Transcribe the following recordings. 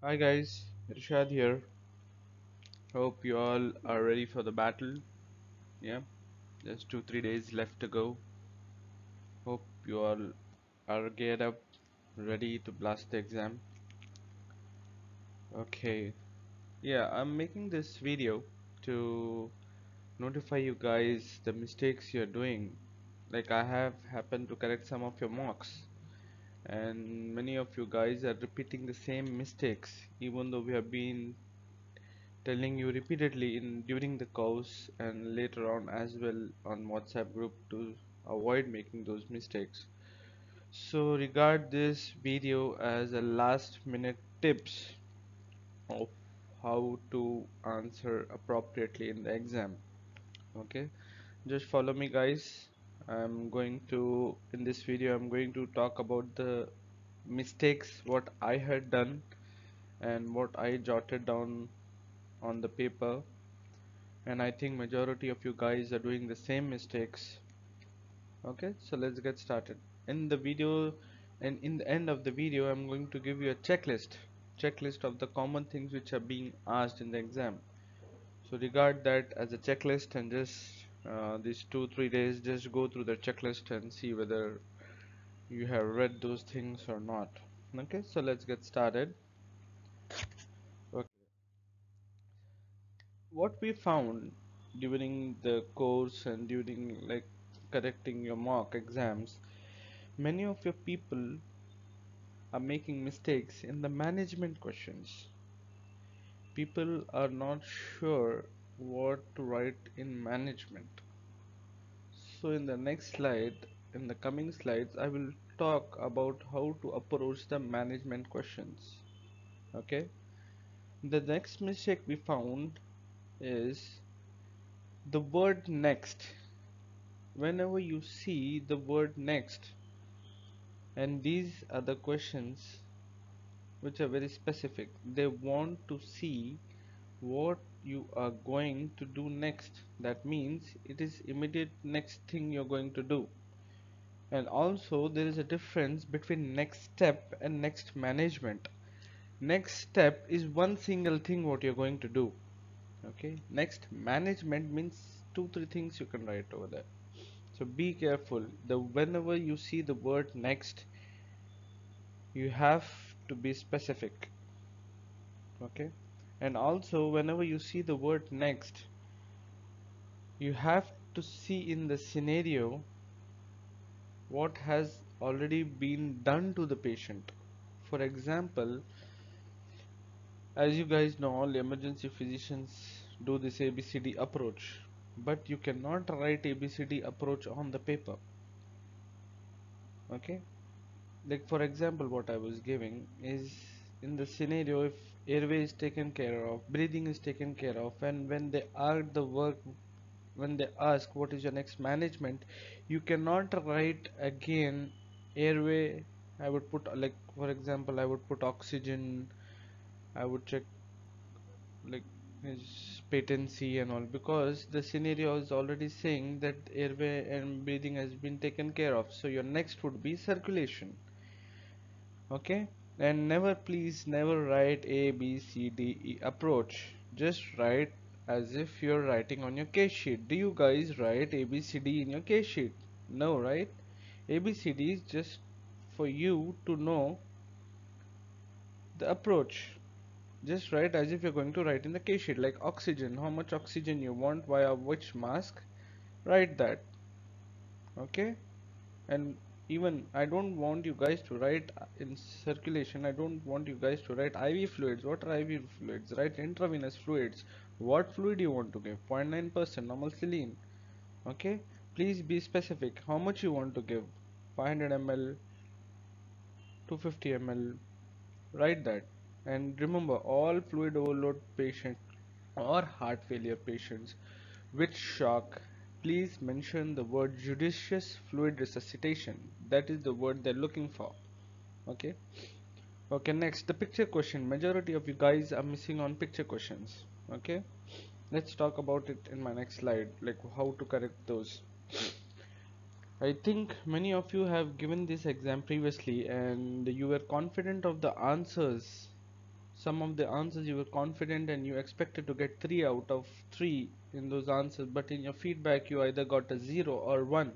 Hi guys, IRSHAD here. Hope you all are ready for the battle. Yeah, just 2-3 days left to go. Hope you all are geared up, ready to blast the exam. Okay, yeah, I'm making this video to notify you guys the mistakes you're doing. Like I have happened to correct some of your mocks, and many of you guys are repeating the same mistakes, even though we have been telling you repeatedly in during the course and later on as well on WhatsApp group to avoid making those mistakes. So regard this video as a last minute tips of how to answer appropriately in the exam. Okay, just follow me guys. In this video I'm going to talk about the mistakes what I had done and what I jotted down on the paper, and I think majority of you guys are doing the same mistakes. Okay, so let's get started. In the video and in the end of the video I'm going to give you a checklist of the common things which are being asked in the exam. So regard that as a checklist and just these 2-3 days just go through the checklist and see whether you have read those things or not. Okay, so let's get started. Okay. What we found during the course and during like correcting your mock exams, many of your people are making mistakes in the management questions. People are not sure what to write in management. So in the next slide, in the coming slides, I will talk about how to approach the management questions. Okay. The next mistake we found is the word next. Whenever you see the word next, and these are the questions which are very specific, they want to see what you are going to do next. That means it is immediate next thing you're going to do. And also there is a difference between next step and next management. Next step is one single thing what you're going to do. Okay, next management means 2-3 things you can write over there. So be careful. The whenever you see the word next, you have to be specific. Okay, and also whenever you see the word next, you have to see in the scenario what has already been done to the patient. For example, as you guys know, all emergency physicians do this ABCD approach, but you cannot write ABCD approach on the paper. Okay, like for example what I was giving is in the scenario if airway is taken care of, breathing is taken care of, and when they ask what is your next management, you cannot write again airway. I would put like for example I would put oxygen, I would check like his patency and all, because the scenario is already saying that airway and breathing has been taken care of, so your next would be circulation. Okay, and never, please never write A B C D E approach. Just write as if you're writing on your case sheet. Do you guys write A B C D in your case sheet? No, right? A B C D is just for you to know the approach. Just write as if you're going to write in the case sheet, like oxygen, how much oxygen you want via which mask. Write that. Okay, and even I don't want you guys to write in circulation, I don't want you guys to write IV fluids. What are IV fluids? Write intravenous fluids. What fluid you want to give? 0.9% normal saline. Okay, please be specific how much you want to give. 500 ml, 250 ml. Write that. And remember, all fluid overload patients or heart failure patients with shock, please mention the word judicious fluid resuscitation. That is the word they're looking for. Okay. Okay, next the picture question. Majority of you guys are missing on picture questions. Okay, let's talk about it in my next slide, like how to correct those. I think many of you have given this exam previously and you were confident of the answers. Some of the answers you were confident and you expected to get 3 out of 3 in those answers, but in your feedback you either got a 0 or 1.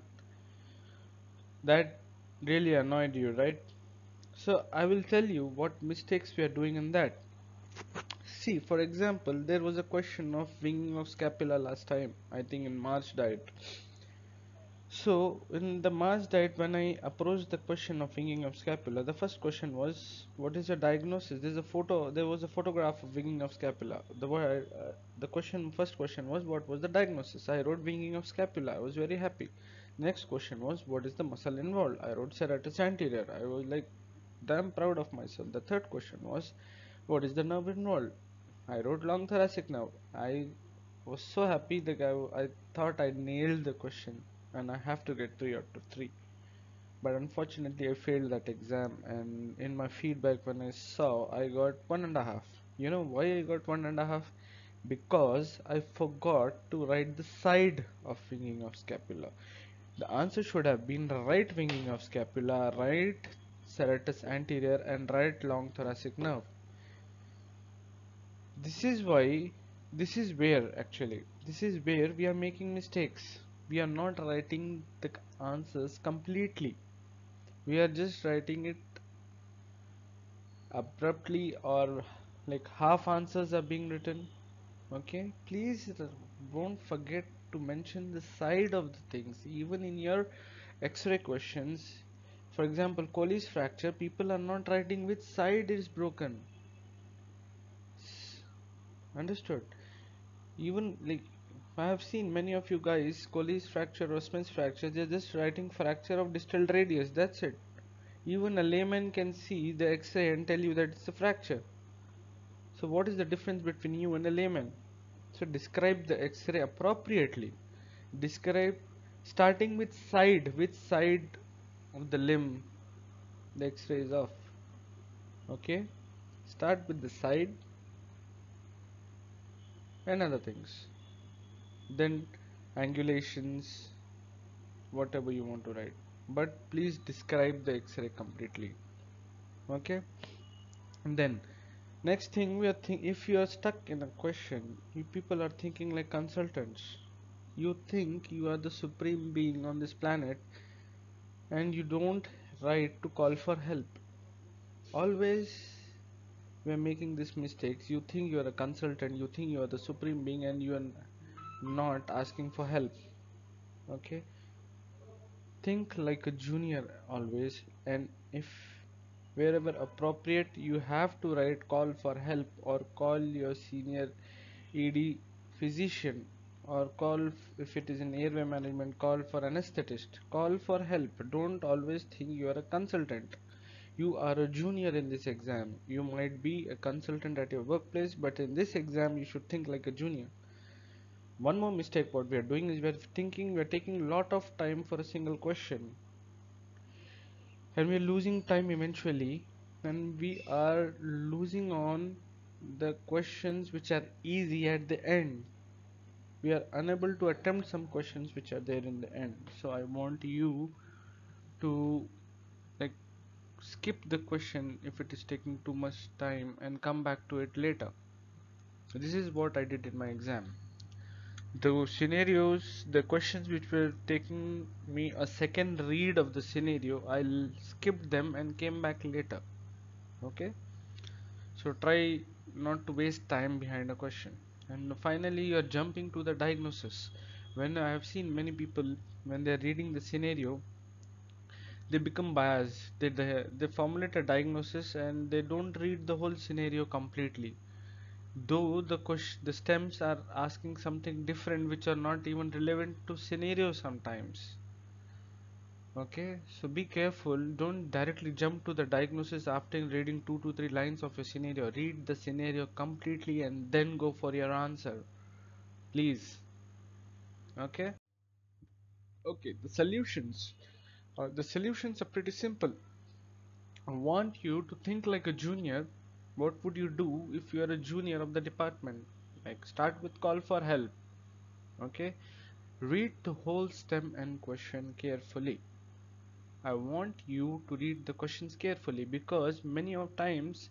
That really annoyed you, right? So I will tell you what mistakes we are doing in that. See, for example, there was a question of winging of scapula last time, I think in March diet. So in the March diet, when I approached the question of winging of scapula, the first question was, "What is your diagnosis?" There's a photo. There was a photograph of winging of scapula. The question, first question was, "What was the diagnosis?" I wrote winging of scapula. I was very happy. Next question was, "What is the muscle involved?" I wrote serratus anterior. I was like, damn proud of myself. The third question was, "What is the nerve involved?" I wrote long thoracic nerve. I was so happy that I thought I nailed the question and I have to get 3 out of 3. But unfortunately, I failed that exam, and in my feedback, when I saw, I got 1.5. You know why I got 1.5? Because I forgot to write the side of winging of scapula. The answer should have been right winging of scapula, right serratus anterior, and right long thoracic nerve. This is why, this is where we are making mistakes. We are not writing the answers completely. We are just writing it abruptly, or like half answers are being written. Okay, please don't forget to mention the side of the things, even in your x-ray questions. For example, Colles fracture, people are not writing which side is broken. Understood? Even like I have seen many of you guys, Colles fracture or Smith's fracture, they're just writing fracture of distal radius. That's it. Even a layman can see the X-ray and tell you that it's a fracture. So what is the difference between you and a layman? So describe the X-ray appropriately. Describe starting with side, which side of the limb the X-ray is off. Okay? Start with the side and other things. Then angulations, whatever you want to write, but please describe the X-ray completely. Okay, and then next thing, if you are stuck in a question, you people are thinking like consultants. You think you are the supreme being on this planet and you don't write to call for help. Always we are making these mistakes. You think you are a consultant, you think you are the supreme being, and you are not asking for help. Okay, think like a junior always, and if wherever appropriate you have to write call for help, or call your senior ED physician, or call if it is in airway management, call for anesthetist, call for help. Don't always think you are a consultant. You are a junior in this exam. You might be a consultant at your workplace, but in this exam you should think like a junior. One more mistake what we are doing is we are taking a lot of time for a single question, and we are losing time eventually, and we are losing on the questions which are easy at the end. We are unable to attempt some questions which are there in the end. So I want you to like skip the question if it is taking too much time and come back to it later. So this is what I did in my exam. The scenarios, the questions which were taking me a second read of the scenario, I skipped them and came back later. Okay, so try not to waste time behind a question. And finally, you are jumping to the diagnosis. When I have seen many people, when they are reading the scenario, they become biased. They formulate a diagnosis and they don't read the whole scenario completely, though the stems are asking something different which are not even relevant to scenario sometimes. Okay, so be careful. Don't directly jump to the diagnosis after reading 2 to 3 lines of a scenario. Read the scenario completely and then go for your answer, please. Okay. Okay, the solutions are pretty simple. I want you to think like a junior. What would you do if you are a junior of the department? Like, start with call for help. Okay, read the whole stem and question carefully. I want you to read the questions carefully, because many of times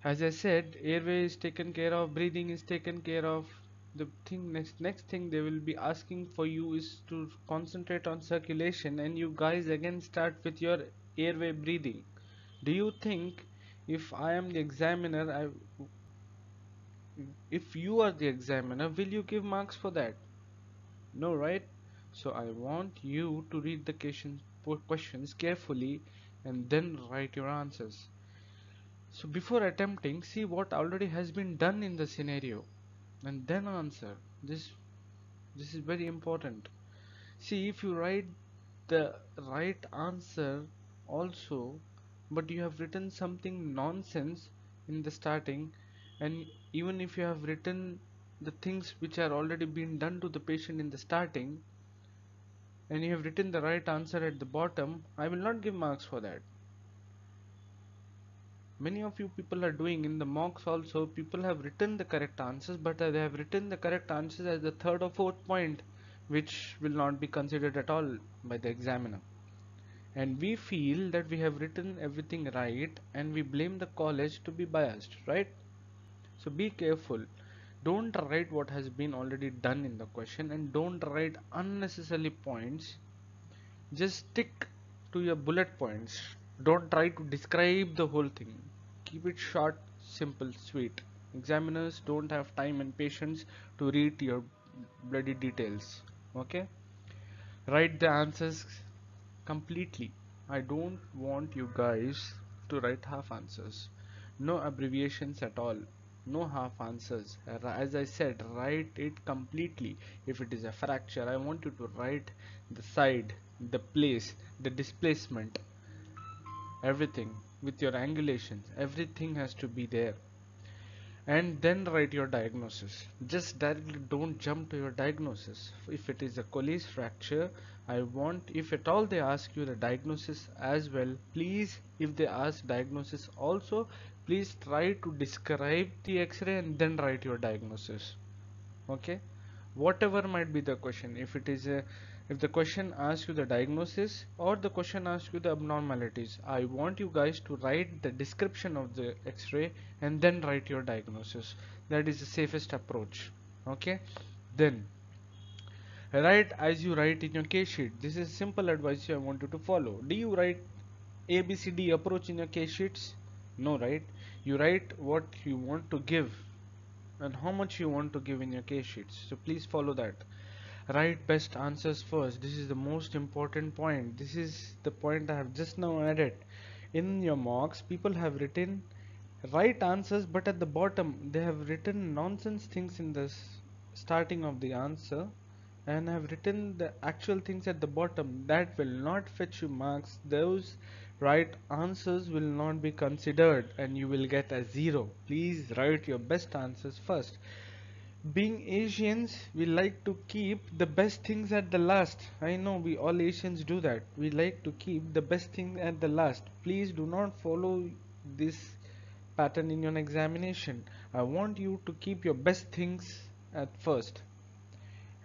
As I said, airway is taken care of, breathing is taken care of. The thing next thing they will be asking for you is to concentrate on circulation, and you guys again start with your airway breathing. Do you think if I am the examiner, if you are the examiner, will you give marks for that? No, right? So I want you to read the questions carefully and then write your answers. So before attempting, see what already has been done in the scenario and then answer. This is very important. See, if you write the right answer also, but you have written something nonsense in the starting, and even if you have written the things which are already been done to the patient in the starting, and you have written the right answer at the bottom, I will not give marks for that. Many of you people are doing in the mocks also, people have written the correct answers, but they have written the correct answers as the third or fourth point, which will not be considered at all by the examiner. And we feel that we have written everything right and we blame the college to be biased, right? So be careful. Don't write what has been already done in the question, and don't write unnecessary points. Just stick to your bullet points. Don't try to describe the whole thing. Keep it short, simple, sweet. Examiners don't have time and patience to read your bloody details. Okay? Write the answers completely. I don't want you guys to write half answers. No abbreviations at all. No half answers. As I said, write it completely. If it is a fracture, I want you to write the side, the place, the displacement, everything with your angulations. Everything has to be there. And then write your diagnosis. Just directly don't jump to your diagnosis. If it is a Colles fracture, I want, if at all they ask you the diagnosis as well, please, if they ask diagnosis also, please try to describe the x-ray and then write your diagnosis. Okay, whatever might be the question, if it is a, if the question asks you the diagnosis or the question asks you the abnormalities, I want you guys to write the description of the x-ray and then write your diagnosis. That is the safest approach. Okay, then write as you write in your case sheet. This is simple advice I want you to follow. Do you write ABCD approach in your case sheets? No, right? You write what you want to give and how much you want to give in your case sheets. So please follow that. Write best answers first. This is the most important point. This is the point I have just now added. In your mocks, people have written right answers, but at the bottom they have written nonsense things in the starting of the answer and have written the actual things at the bottom. That will not fetch you marks. Those right answers will not be considered and you will get a 0. Please write your best answers first. Being Asians, we like to keep the best things at the last. I know we all Asians do that. We like to keep the best thing at the last. Please do not follow this pattern in your examination. I want you to keep your best things at first.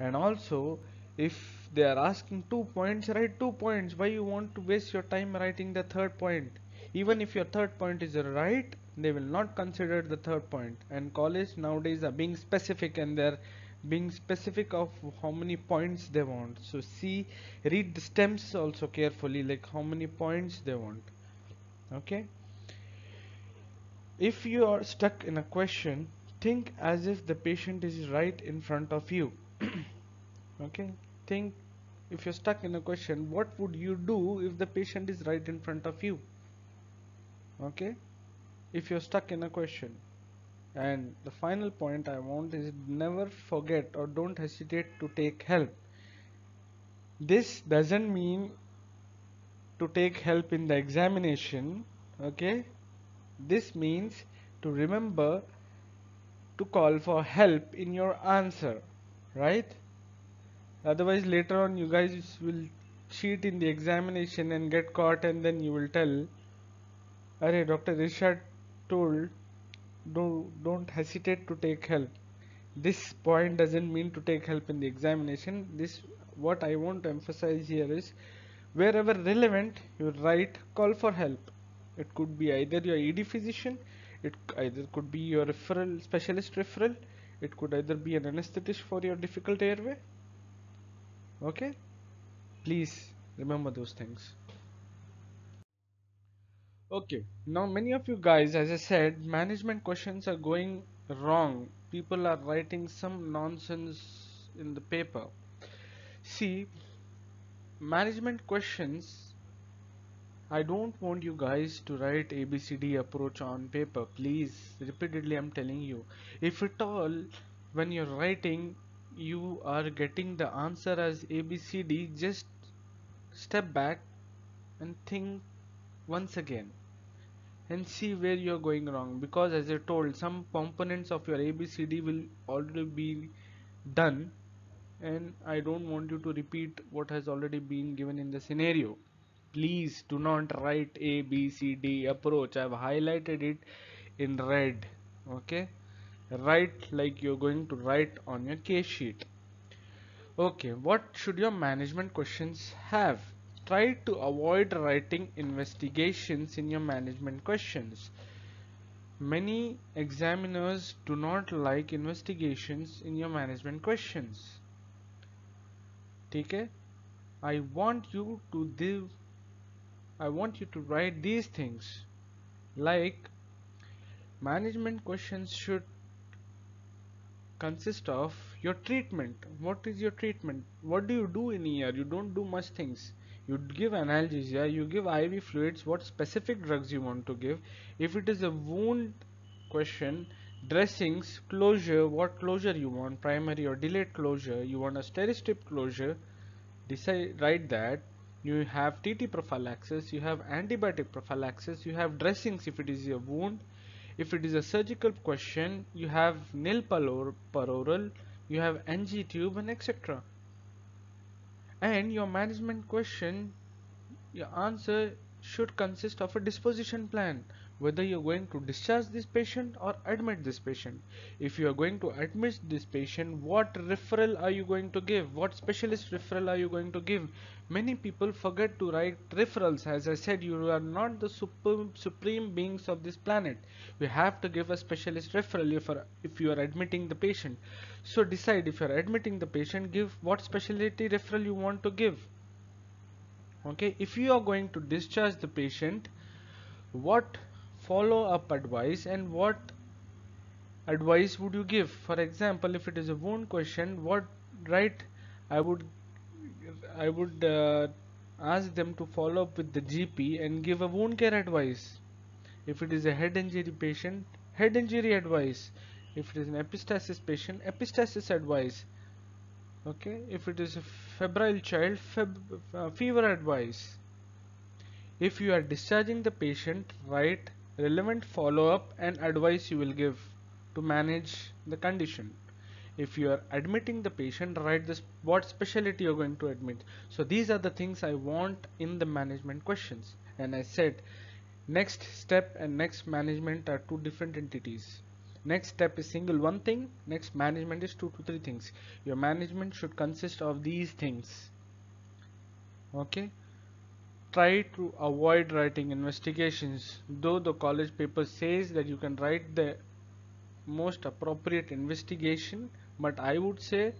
And also, if they are asking 2 points, write 2 points. Why you want to waste your time writing the third point? Even if your third point is right, they will not consider the third point. And college nowadays are being specific, and they're being specific of how many points they want. So see, read the stems also carefully, like how many points they want. Okay. If you are stuck in a question, think as if the patient is right in front of you. Okay, think, if you're stuck in a question, what would you do if the patient is right in front of you? Okay, if you're stuck in a question. And the final point I want is, never forget or don't hesitate to take help. This doesn't mean to take help in the examination. Okay, this means to remember to call for help in your answer, right? Otherwise later on you guys will cheat in the examination and get caught, and then you will tell, Arey, Dr. Irshad told, don't hesitate to take help. This point doesn't mean to take help in the examination. This, what I want to emphasize here is, wherever relevant, you write call for help. It could be either your ED physician, It either could be your referral, specialist referral. It could either be an anesthetist for your difficult airway. Okay, please remember those things. Okay, now many of you guys, as I said, management questions are going wrong. People are writing some nonsense in the paper. See, management questions, I don't want you guys to write ABCD approach on paper. Please, repeatedly I'm telling you. If at all, when you're writing, you are getting the answer as ABCD, just step back and think once again and see where you're going wrong, because as I told, some components of your ABCD will already be done, and I don't want you to repeat what has already been given in the scenario. Please do not write ABCD approach. I've highlighted it in red. Okay, write like you're going to write on your case sheet. Okay, what should your management questions have? Try to avoid writing investigations in your management questions. Many examiners do not like investigations in your management questions. Okay? I want you to do I want you to write these things, like management questions should consist of your treatment. What is your treatment? What do you do in ER? You don't do much things. You give analgesia, you give IV fluids, what specific drugs you want to give. If it is a wound question, dressings, closure, what closure you want, primary or delayed closure, you want a steri-strip closure, decide, write that. You have TT prophylaxis, you have antibiotic prophylaxis, you have dressings if it is a wound. If it is a surgical question, you have nil paroral, you have NG tube, and etc. And your management question, your answer should consist of a disposition plan, whether you're going to discharge this patient or admit this patient. If you are going to admit this patient, what referral are you going to give? What specialist referral are you going to give? Many people forget to write referrals. As I said, you are not the supreme beings of this planet. You have to give a specialist referral if you are admitting the patient. So decide, if you are admitting the patient, give what specialty referral you want to give. Okay, if you are going to discharge the patient, what follow up advice and what advice would you give? For example, if it is a wound question, what right I would I would ask them to follow up with the GP and give a wound care advice. If it is a head injury patient, head injury advice. If it is an epistaxis patient, epistaxis advice. Okay, if it is a febrile child, fever advice. If you are discharging the patient, write relevant follow-up and advice you will give to manage the condition. If you are admitting the patient, write this what specialty you are going to admit. So these are the things I want in the management questions. And I said next step and next management are two different entities. Next step is single one thing, next management is 2 to 3 things. Your management should consist of these things. Okay, try to avoid writing investigations, though the college paper says that you can write the most appropriate investigation, but I would say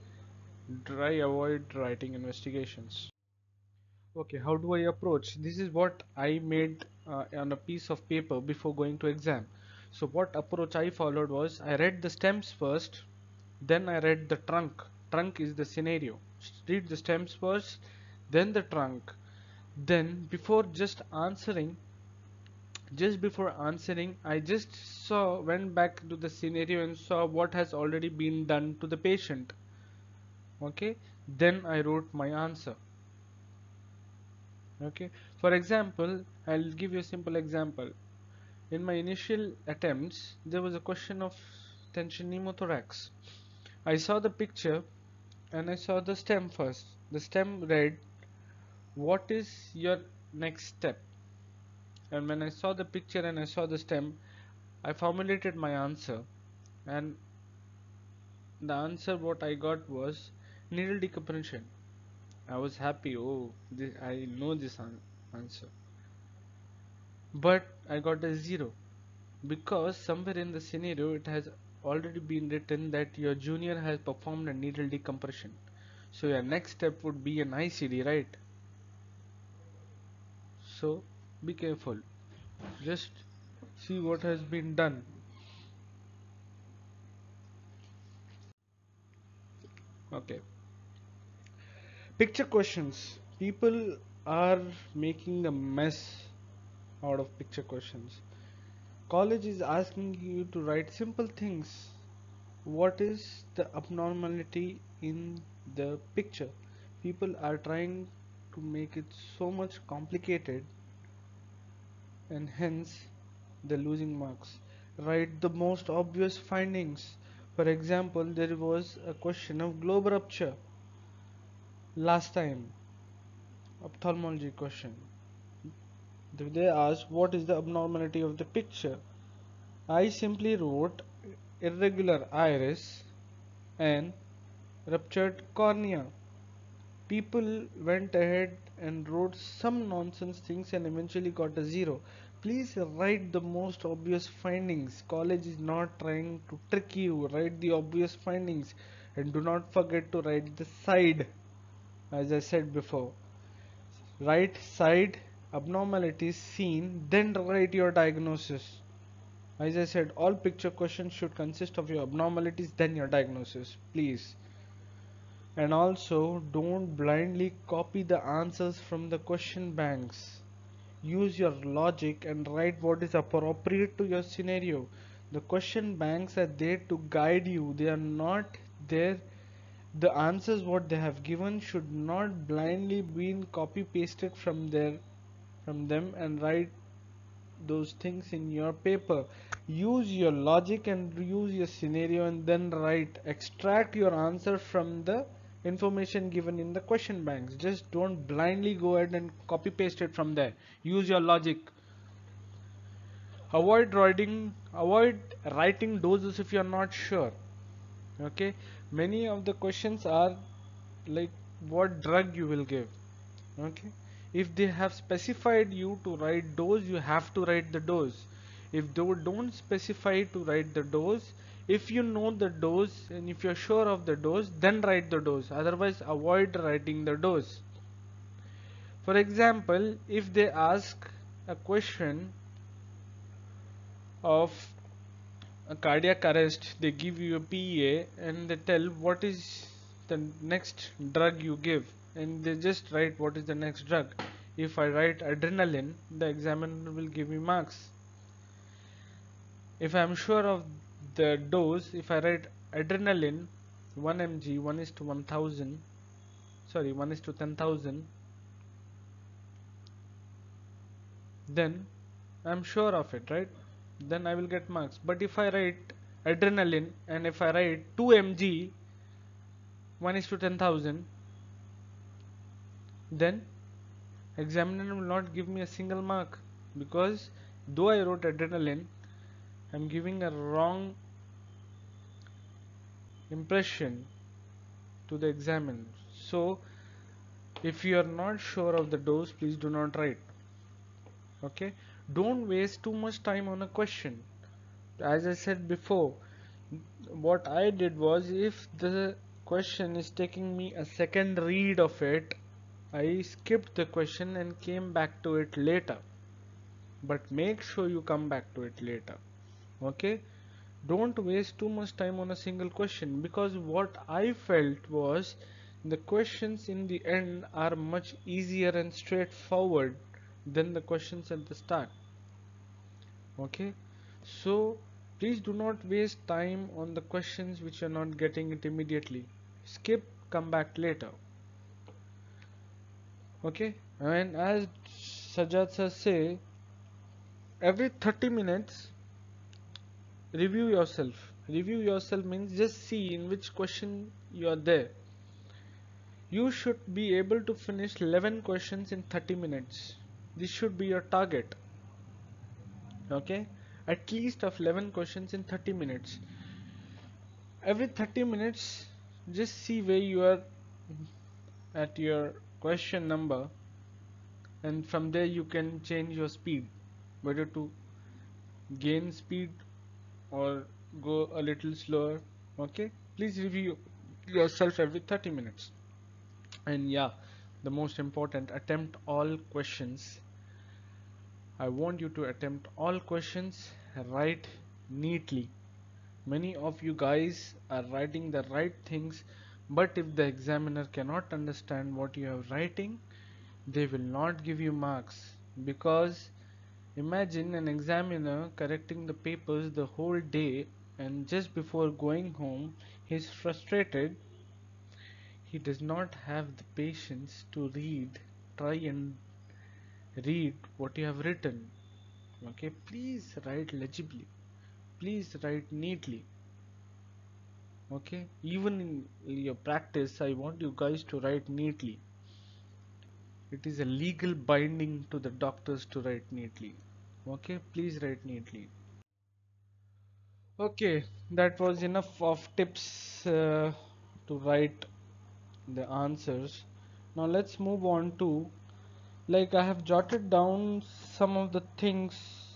try avoid writing investigations. Okay, how do I approach? This is what I made on a piece of paper before going to exam. So what approach I followed was, I read the stems first, then I read the trunk. Trunk is the scenario. Read the stems first, then the trunk. Then just before answering, I just went back to the scenario and saw what has already been done to the patient. Okay, then I wrote my answer. Okay, for example, I'll give you a simple example. In my initial attempts, there was a question of tension pneumothorax. I saw the picture and I saw the stem first. The stem read, what is your next step? And when I saw the picture and I saw the stem, I formulated my answer, and the answer what I got was needle decompression. I was happy. Oh, I know this answer, but I got a 0. because somewhere in the scenario it has already been written that your junior has performed a needle decompression. So your next step would be an ICD, right? So be careful. Just see what has been done. Okay. Picture questions. People are making a mess out of picture questions. College is asking you to write simple things. What is the abnormality in the picture? People are trying to make it so much complicated, and hence they're losing marks. Write the most obvious findings. For example, there was a question of globe rupture last time, ophthalmology question. They asked what is the abnormality of the picture. I simply wrote irregular iris and ruptured cornea. People went ahead and wrote some nonsense things and eventually got a zero. Please write the most obvious findings. College is not trying to trick you. Write the obvious findings and do not forget to write the side. As I said before, write side abnormalities seen, then write your diagnosis. As I said, all picture questions should consist of your abnormalities, then your diagnosis. Please. And also, don't blindly copy the answers from the question banks. Use your logic and write what is appropriate to your scenario. The question banks are there to guide you. They are not there. The answers what they have given should not blindly be copy pasted from them and write those things in your paper. Use your logic and use your scenario and then write. Extract your answer from the information given in the question banks. Just don't blindly go ahead and copy paste it from there. Use your logic. Avoid writing doses if you are not sure. Okay, many of the questions are like what drug you will give. Okay, if they have specified you to write dose, you have to write the dose. If they don't specify to write the dose, if you know the dose and if you're sure of the dose, then write the dose. Otherwise, avoid writing the dose. For example, if they ask a question of a cardiac arrest, they give you a PA and they tell what is the next drug you give, and they just write what is the next drug. If I write adrenaline, the examiner will give me marks. If I am sure of the dose, if I write adrenaline 1 mg 1 is to 1000, sorry 1 is to 10,000, then I am sure of it, right? Then I will get marks. But if I write adrenaline and if I write 2 mg 1 is to 10,000, then examiner will not give me a single mark, because though I wrote adrenaline, I'm giving a wrong impression to the examiner. So if you are not sure of the dose, please do not write. Okay, don't waste too much time on a question. As I said before, what I did was, if the question is taking me a second read of it, I skipped the question and came back to it later. But make sure you come back to it later. Okay, don't waste too much time on a single question, because what I felt was the questions in the end are much easier and straightforward than the questions at the start. Okay, so please do not waste time on the questions which you're not getting it immediately. Skip, come back later. Okay, and as Sajjad sir say, every 30 minutes review yourself. Review yourself means just see in which question you are there. You should be able to finish 11 questions in 30 minutes. This should be your target. Okay, at least of 11 questions in 30 minutes. Every 30 minutes just see where you are at your question number, and from there you can change your speed, whether to gain speed or go a little slower. Okay, please review yourself every 30 minutes. And yeah, the most important, attempt all questions. I want you to attempt all questions, write neatly. Many of you guys are writing the right things, but if the examiner cannot understand what you are writing, they will not give you marks. Because imagine an examiner correcting the papers the whole day, and just before going home he is frustrated. He does not have the patience to try and read what you have written. Okay, please write legibly, please write neatly. Okay, even in your practice I want you guys to write neatly. It is a legal binding to the doctors to write neatly. Okay, please write neatly. Okay, that was enough of tips to write the answers. Now let's move on to, like, I have jotted down some of the things.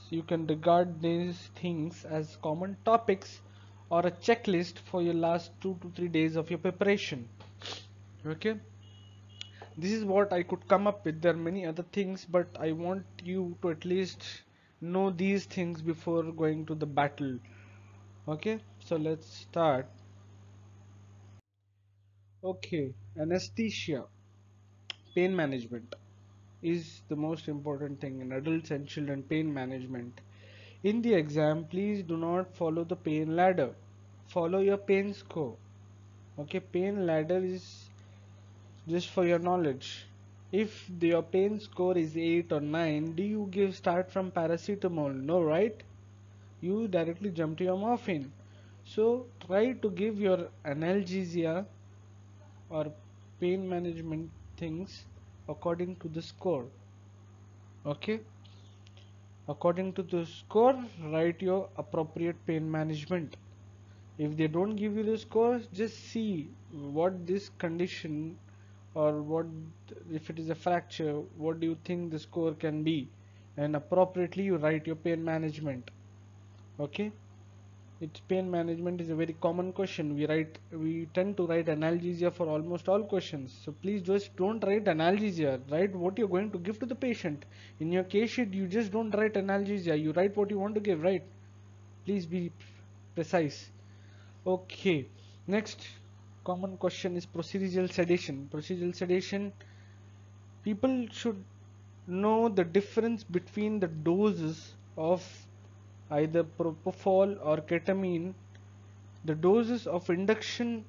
You can regard these things as common topics or a checklist for your last 2 to 3 days of your preparation. Okay, this is what I could come up with. There are many other things, but I want you to at least know these things before going to the battle. Okay, so let's start. Okay, anesthesia, pain management is the most important thing in adults and children. Pain management in the exam, please do not follow the pain ladder, follow your pain score. Okay, pain ladder is just for your knowledge. If your pain score is 8 or 9, do you give start from paracetamol? No, right? You directly jump to your morphine. So try to give your analgesia or pain management things according to the score. Okay, according to the score, write your appropriate pain management. If they don't give you the score, just see what this condition, or what, if it is a fracture, what do you think the score can be, and appropriately you write your pain management. Okay, its pain management is a very common question. We tend to write analgesia for almost all questions. So please just don't write analgesia. Write what you're going to give to the patient. In your case sheet, you just don't write analgesia. You write what you want to give. Right? Please be precise. Okay. Next common question is procedural sedation. Procedural sedation. People should know the difference between the doses of either propofol or ketamine. The doses of induction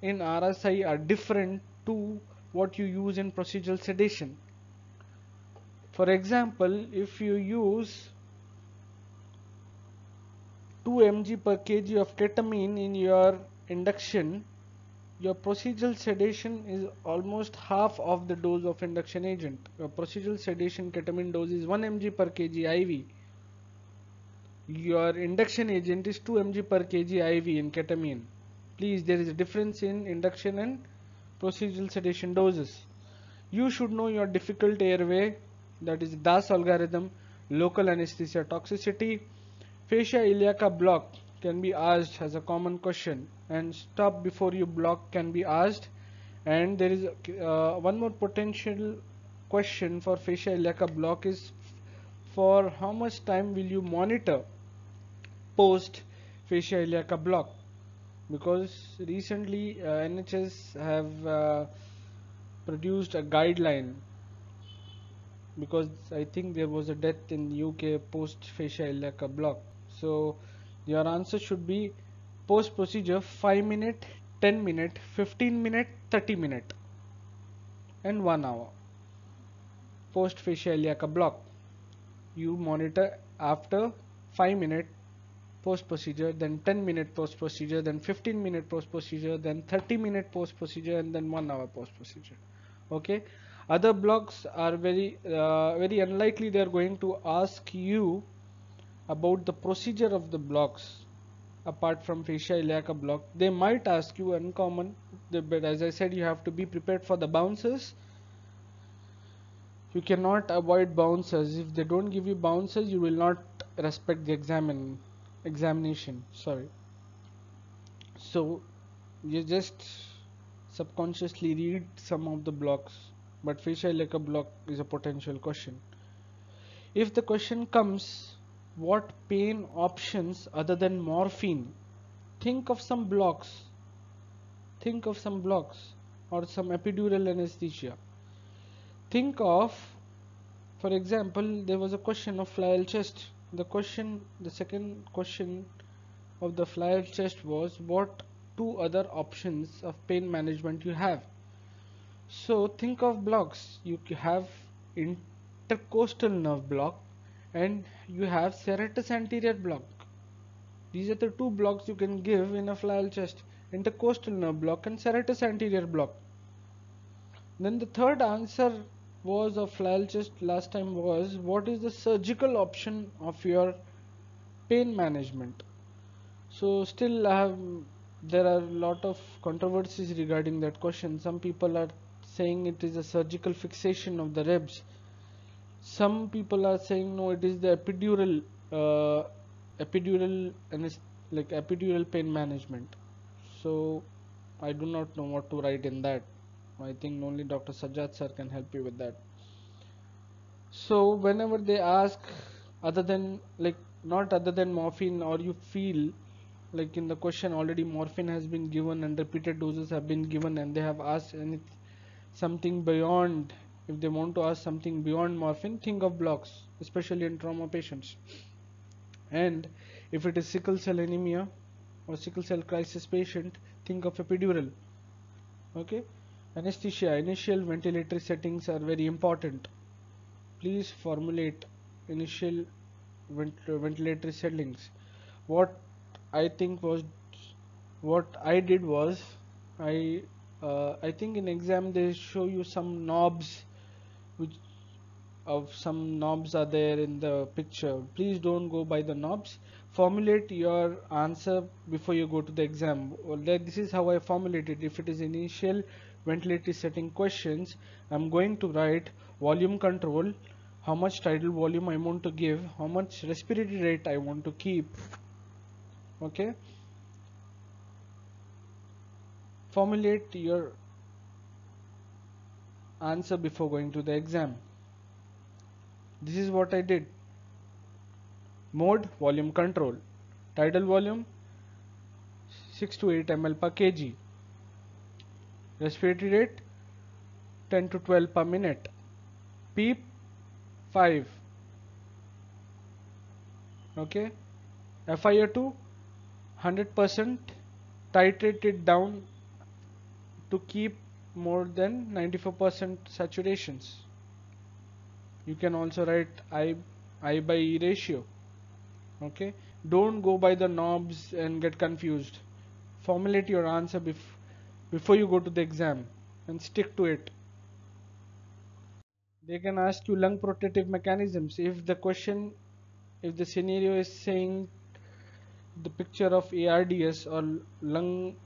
in RSI are different to what you use in procedural sedation. For example, if you use 2 mg per kg of ketamine in your induction, your procedural sedation is almost half of the dose of induction agent. Your procedural sedation ketamine dose is 1 mg per kg IV. Your induction agent is 2 mg per kg IV in ketamine. Please, there is a difference in induction and procedural sedation doses. You should know your difficult airway, that is Das algorithm, local anesthesia toxicity. Fascia iliaca block can be asked as a common question, and stop before you block can be asked. And there is one more potential question for fascia iliaca block is, for how much time will you monitor post fascia iliaca block? Because recently NHS have produced a guideline, because I think there was a death in the UK post fascia iliaca block. So your answer should be post procedure 5 minute, 10 minute, 15 minute, 30 minute and 1 hour. Post fascia iliaca block, you monitor after 5 minute post procedure, then 10 minute post procedure, then 15 minute post procedure, then 30 minute post procedure, and then 1 hour post procedure. Okay, other blocks are very unlikely they are going to ask you about the procedure of the blocks. Apart from fascia iliaca block, they might ask you uncommon, but as I said, you have to be prepared for the bouncers. You cannot avoid bouncers. If they don't give you bouncers, you will not respect the examination, sorry. So you just subconsciously read some of the blocks, but facial like a block is a potential question. If the question comes, what pain options other than morphine? Think of some blocks. Think of some blocks or some epidural anesthesia. Think of, for example, there was a question of flail chest. The second question of the flail chest was, what two other options of pain management you have? So think of blocks. You have intercostal nerve block and you have serratus anterior block. These are the two blocks you can give in a flail chest: intercostal nerve block and serratus anterior block. Then the third answer was of flail chest last time was, what is the surgical option of your pain management? So still there are a lot of controversies regarding that question. Some people are saying it is a surgical fixation of the ribs. Some people are saying no, it is the uh, epidural like epidural pain management. So I do not know what to write in that. I think only Dr. Sajjad sir can help you with that. So whenever they ask other than like not other than morphine, or you feel like in the question already morphine has been given and repeated doses have been given and they have asked something beyond, if they want to ask something beyond morphine, think of blocks, especially in trauma patients. And if it is sickle cell anemia or sickle cell crisis patient, think of epidural. Okay, anesthesia, initial ventilatory settings are very important. Please formulate initial ventilatory settings. What I think was, what I did was, I think in exam they show you some knobs, which of some knobs are there in the picture. Please don't go by the knobs. Formulate your answer before you go to the exam. Well, this is how I formulated. If it is initial ventilatory setting questions, I'm going to write volume control, how much tidal volume I want to give, how much respiratory rate I want to keep. Okay, formulate your answer before going to the exam. This is what I did. Mode, volume control. Tidal volume 6 to 8 ml per kg. Respiratory rate 10 to 12 per minute. PEEP 5. Okay. FiO2 100%. Titrate it down to keep more than 94% saturations. You can also write I by E ratio. Okay, don't go by the knobs and get confused. Formulate your answer before you go to the exam and stick to it. They can ask you lung protective mechanisms. If the scenario is saying the picture of ARDS or lung,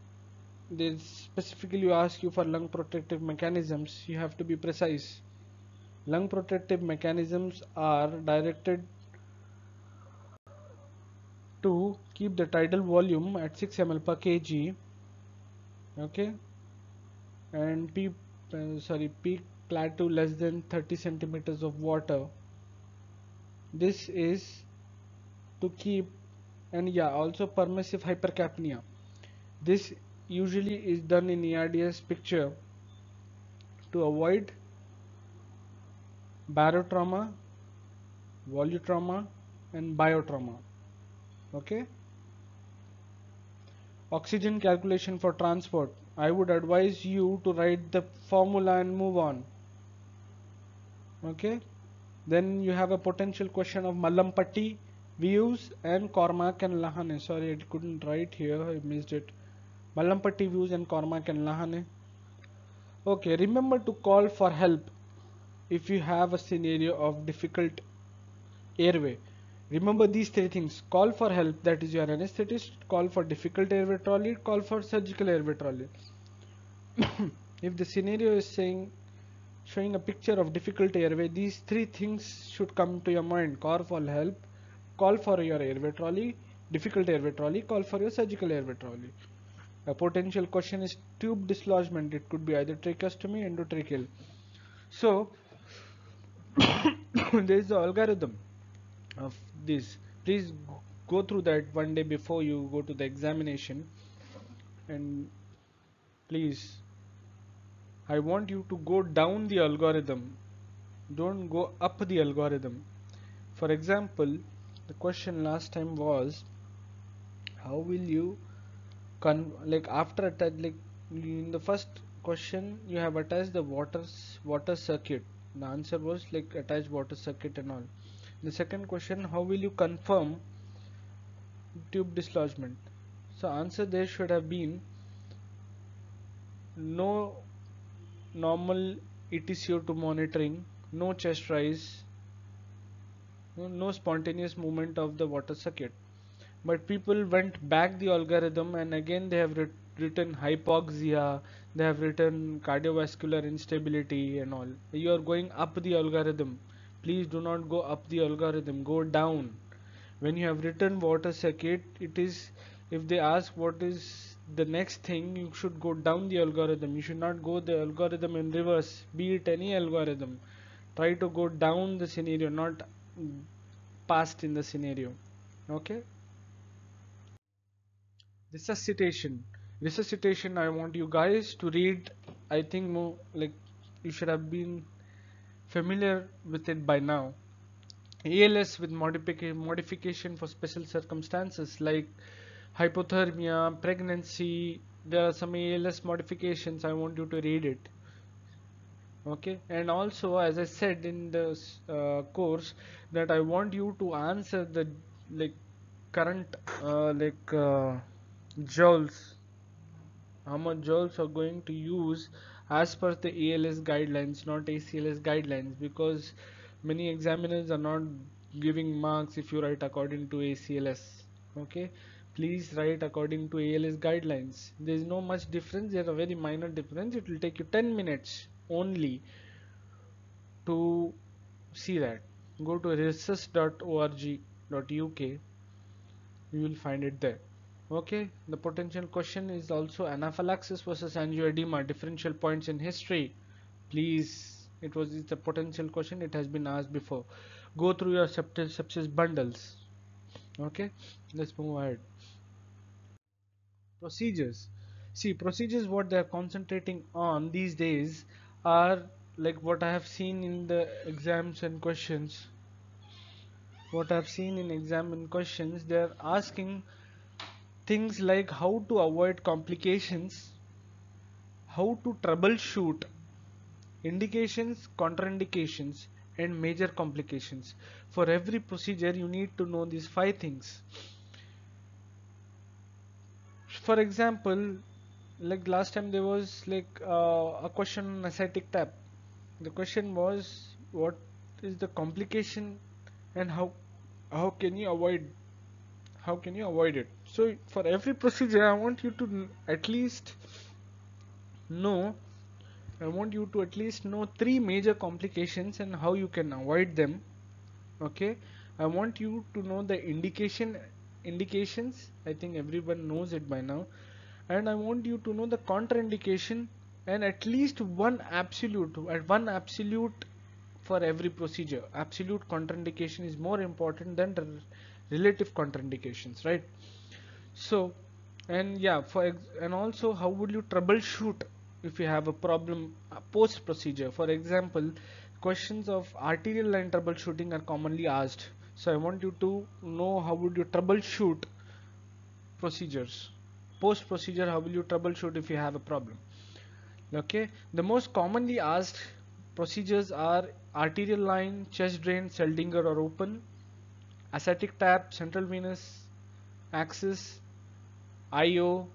they specifically ask you for lung protective mechanisms, you have to be precise. Lung protective mechanisms are directed to keep the tidal volume at 6 ml per kg. Okay, and peak plateau less than 30 centimeters of water. This is to keep, and yeah, also permissive hypercapnia. This usually is done in ARDS picture to avoid barotrauma, volutrauma and biotrauma. Okay, oxygen calculation for transport. I would advise you to write the formula and move on. Okay, then you have a potential question of Mallampatti views and Cormac and Lahane. Sorry, I couldn't write here, I missed it. Mallampatti views and Cormac and Lahane. Okay, remember to call for help if you have a scenario of difficult airway. Remember these three things: call for help, that is your anesthetist; call for difficult airway trolley; call for surgical airway trolley. If the scenario is showing a picture of difficult airway, these three things should come to your mind: call for help, call for your airway trolley. Difficult airway trolley, call for your surgical airway trolley. A potential question is tube dislodgement. It could be either tracheostomy, endotracheal. So there is the algorithm of this. Please go through that one day before you go to the examination, and please, I want you to go down the algorithm. Don't go up the algorithm. For example, the question last time was, how will you like after attach, like in the first question you have attached the water circuit. The answer was like attach water circuit and all. The second question, how will you confirm tube dislodgement? So answer there should have been no normal ETCO2 monitoring, no chest rise, no spontaneous movement of the water circuit. But people went back the algorithm, and again they have written hypoxia, they have written cardiovascular instability and all. You are going up the algorithm. Please do not go up the algorithm, go down. When you have written water circuit, it is, if they ask what is the next thing, you should go down the algorithm. You should not go the algorithm in reverse, be it any algorithm. Try to go down the scenario, not past in the scenario. Okay. Resuscitation, I want you guys to read. I think more like you should have been familiar with it by now. ALS with modification for special circumstances like hypothermia, pregnancy. There are some ALS modifications. I want you to read it. Okay, and also as I said in the course, that I want you to answer the like current joules, how much joules are going to use as per the ALS guidelines, not ACLS guidelines, because many examiners are not giving marks if you write according to ACLS. Okay, please write according to ALS guidelines. There is no much difference, there are very minor difference. It will take you 10 minutes only to see that. Go to resus.org.uk, you will find it there. Okay, the potential question is also anaphylaxis versus angioedema, differential points in history. Please, it's a potential question, it has been asked before. Go through your sepsis bundles. Okay, let's move ahead. Procedures. See, procedures, what they are concentrating on these days are like what I have seen in the exams and questions. What I've seen in exam and questions, they are asking things like how to avoid complications, how to troubleshoot, indications, contraindications, and major complications. For every procedure, you need to know these 5 things. For example, like last time there was like a question on ascitic tap. The question was, what is the complication and how can you avoid it? So for every procedure, I want you to at least know I want you to at least know 3 major complications and how you can avoid them. Okay, I want you to know the indications. I think everyone knows it by now. And I want you to know the contraindication and at least one absolute for every procedure. Absolute contraindication is more important than the relative contraindications, right? So, and yeah, and also how would you troubleshoot if you have a problem post procedure? For example, questions of arterial line troubleshooting are commonly asked. So I want you to know how would you troubleshoot procedures. Post procedure, how will you troubleshoot if you have a problem? Okay, the most commonly asked procedures are arterial line, chest drain, Seldinger or open, ascitic tap, central venous access, IO,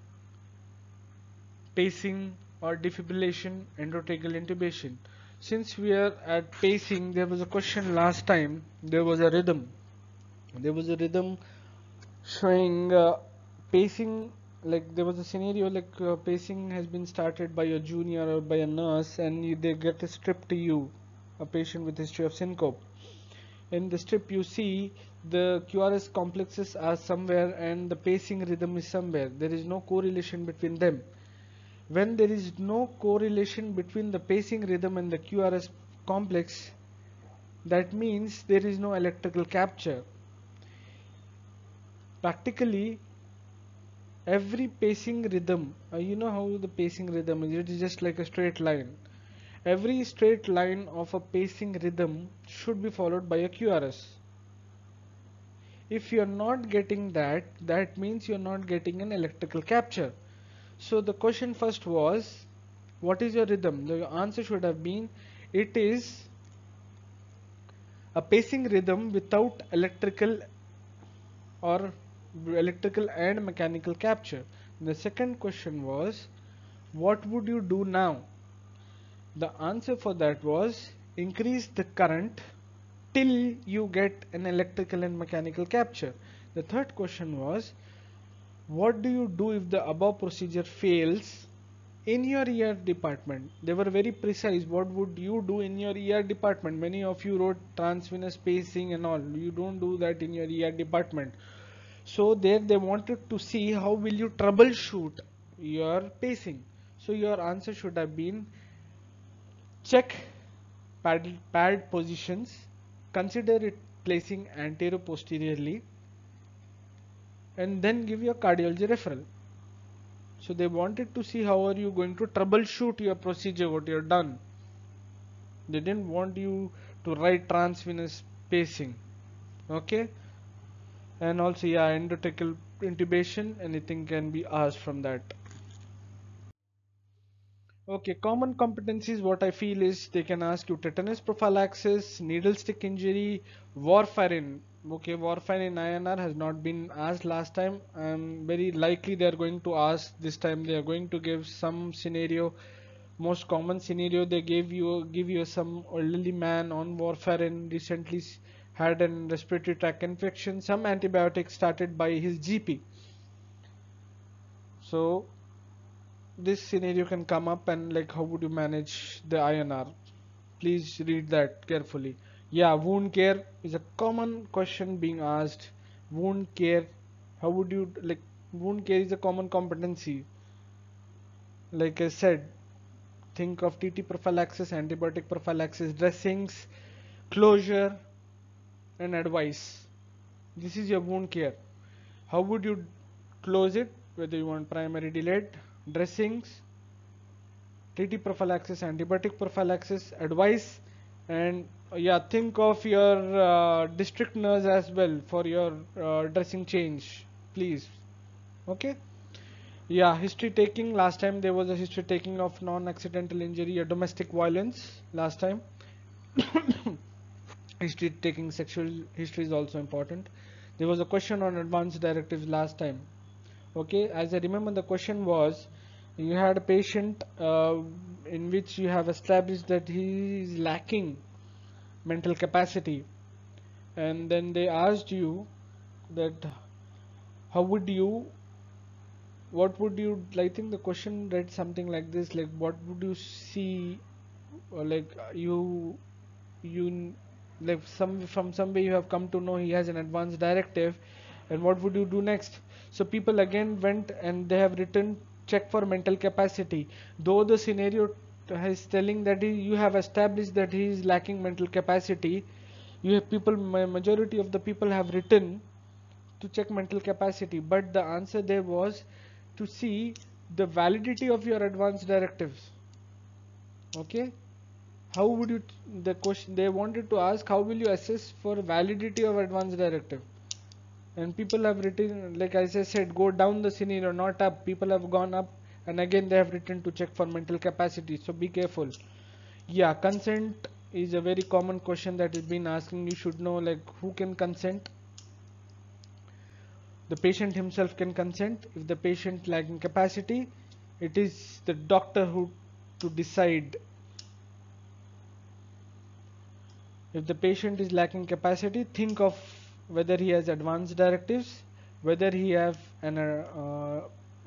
pacing or defibrillation, endotracheal intubation. Since we are at pacing, there was a question last time. There was a rhythm. Showing pacing. Like there was a scenario like pacing has been started by a junior or by a nurse, and they get stripped to you, a patient with history of syncope, in the strip you see the QRS complexes are somewhere and the pacing rhythm is somewhere. There is no correlation between them. When there is no correlation between the pacing rhythm and the QRS complex, that means there is no electrical capture. Practically every pacing rhythm, you know how the pacing rhythm is, it is just like a straight line. Every straight line of a pacing rhythm should be followed by a QRS. If you are not getting that, that means you are not getting an electrical capture. So the question first was, what is your rhythm? The answer should have been, it is a pacing rhythm without electrical and mechanical capture. The second question was, what would you do now? The answer for that was, increase the current till you get an electrical and mechanical capture. The third question was, what do you do if the above procedure fails in your ER department? They were very precise. What would you do in your ER department? Many of you wrote transvenous pacing and all. You don't do that in your ER department. So there they wanted to see how will you troubleshoot your pacing. So your answer should have been, check pad positions, consider it placing antero-posteriorly, and then give your cardiology referral. So they wanted to see how are you going to troubleshoot your procedure, what you have done. They didn't want you to write transvenous pacing. Okay. And also, yeah, endotracheal intubation, anything can be asked from that. Okay, common competencies, what I feel is they can ask you tetanus prophylaxis, needle stick injury, warfarin. Okay, warfarin in INR has not been asked last time. I'm very likely they are going to ask this time. They are going to give some scenario. Most common scenario they give you some elderly man on warfarin recently had an respiratory tract infection. Some antibiotics started by his GP. So this scenario can come up, and like how would you manage the INR? Please read that carefully. Yeah, wound care is a common question being asked. Wound care, how would you like, wound care is a common competency. Like I said, think of TT prophylaxis, antibiotic prophylaxis, dressings, closure, and advice. This is your wound care. How would you close it? Whether you want primary delayed, dressings, TT prophylaxis, antibiotic prophylaxis, advice, and yeah, think of your district nurse as well for your dressing change, please. Okay. Yeah, history taking. Last time there was a history taking of non-accidental injury or domestic violence. Last time, history taking sexual history is also important. There was a question on advanced directives last time. Okay, as I remember, the question was, you had a patient in which you have established that he is lacking mental capacity, and then they asked you that how would you, what would you, I think the question read something like this, like what would you see, or like you like some from some way you have come to know he has an advanced directive, and what would you do next? So people again went and they have written, check for mental capacity, though the scenario is telling that you have established that he is lacking mental capacity. You have people, majority of the people have written to check mental capacity, but the answer there was to see the validity of your advanced directives. Okay, how would you, the question they wanted to ask, how will you assess for validity of advanced directive? And people have written, like as I said, go down the scenario, not up. People have gone up, and again they have written to check for mental capacity, so be careful. Yeah, consent is a very common question that is been asking. You should know, like, who can consent. The patient himself can consent. If the patient lacking capacity, it is the doctor who to decide. If the patient is lacking capacity, think of whether he has advanced directives, whether he have an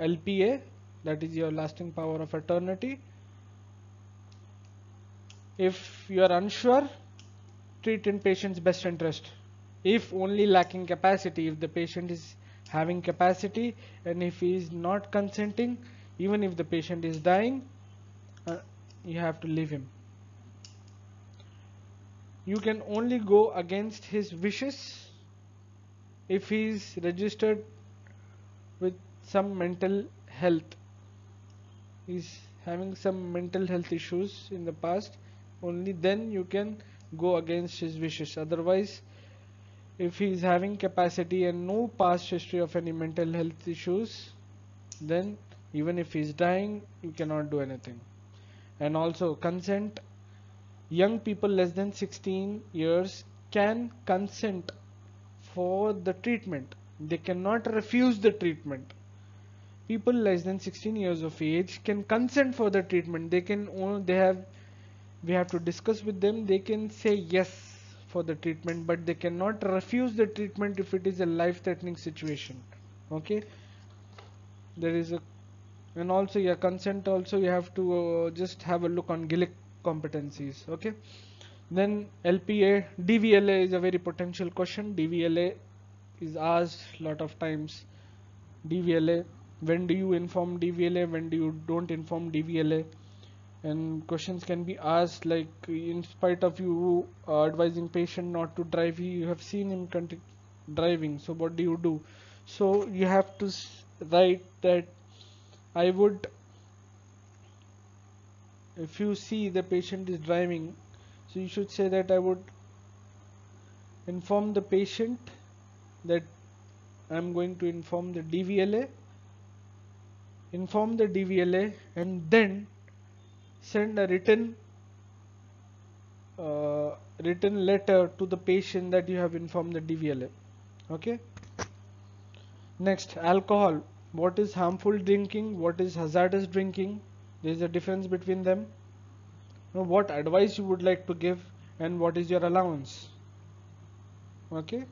LPA, that is your lasting power of attorney. If you are unsure, treat in patient's best interest. If only lacking capacity, if the patient is having capacity and if he is not consenting, even if the patient is dying, uh, you have to leave him. You can only go against his wishes if he is registered with some mental health, is having some mental health issues in the past, only then you can go against his wishes. Otherwise, if he is having capacity and no past history of any mental health issues, then even if he is dying, you cannot do anything. And also consent, young people less than 16 years can consent for the treatment. They cannot refuse the treatment. People less than 16 years of age can consent for the treatment. We have to discuss with them. They can say yes for the treatment, but they cannot refuse the treatment if it is a life threatening situation. Okay, there is a, and also, yeah, consent also you have to just have a look on Gillick competencies. Okay, then LPA, DVLA is a very potential question. DVLA is asked lot of times. DVLA, when do you inform DVLA, when do you don't inform DVLA? And questions can be asked like, in spite of you advising patient not to drive, you have seen him driving, so what do you do? So you have to write that I would, if you see the patient is driving, so you should say that I would inform the patient that I'm going to inform the DVLA, and then send a written letter to the patient that you have informed the DVLA. Okay. Next, alcohol. What is harmful drinking? What is hazardous drinking? There is a difference between them. Now, what advice you would like to give, and what is your allowance? Okay.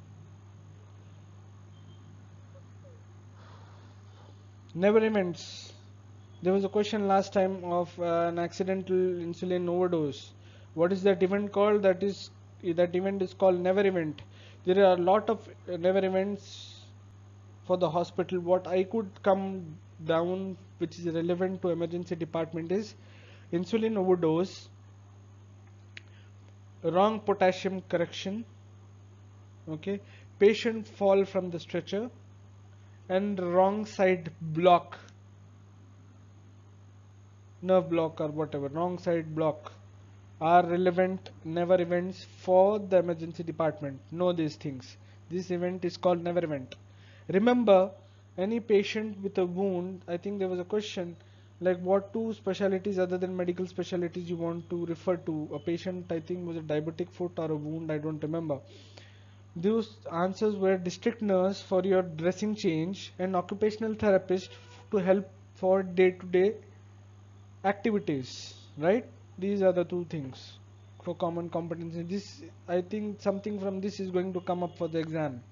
Never events. There was a question last time of an accidental insulin overdose. What is that event called? That event is called never event. There are a lot of never events for the hospital. What I could come down, which is relevant to emergency department, is insulin overdose, wrong potassium correction, okay, patient fall from the stretcher, and wrong side block, nerve block or whatever, wrong side block, are relevant never events for the emergency department. Know these things. This event is called never event. Remember, any patient with a wound, I think there was a question like what two specialties other than medical specialties you want to refer to. A patient, I think, was a diabetic foot or a wound, I don't remember. Those answers were district nurse for your dressing change and occupational therapist to help for day-to-day activities, right? These are the two things for common competency. This, I think, something from this is going to come up for the exam.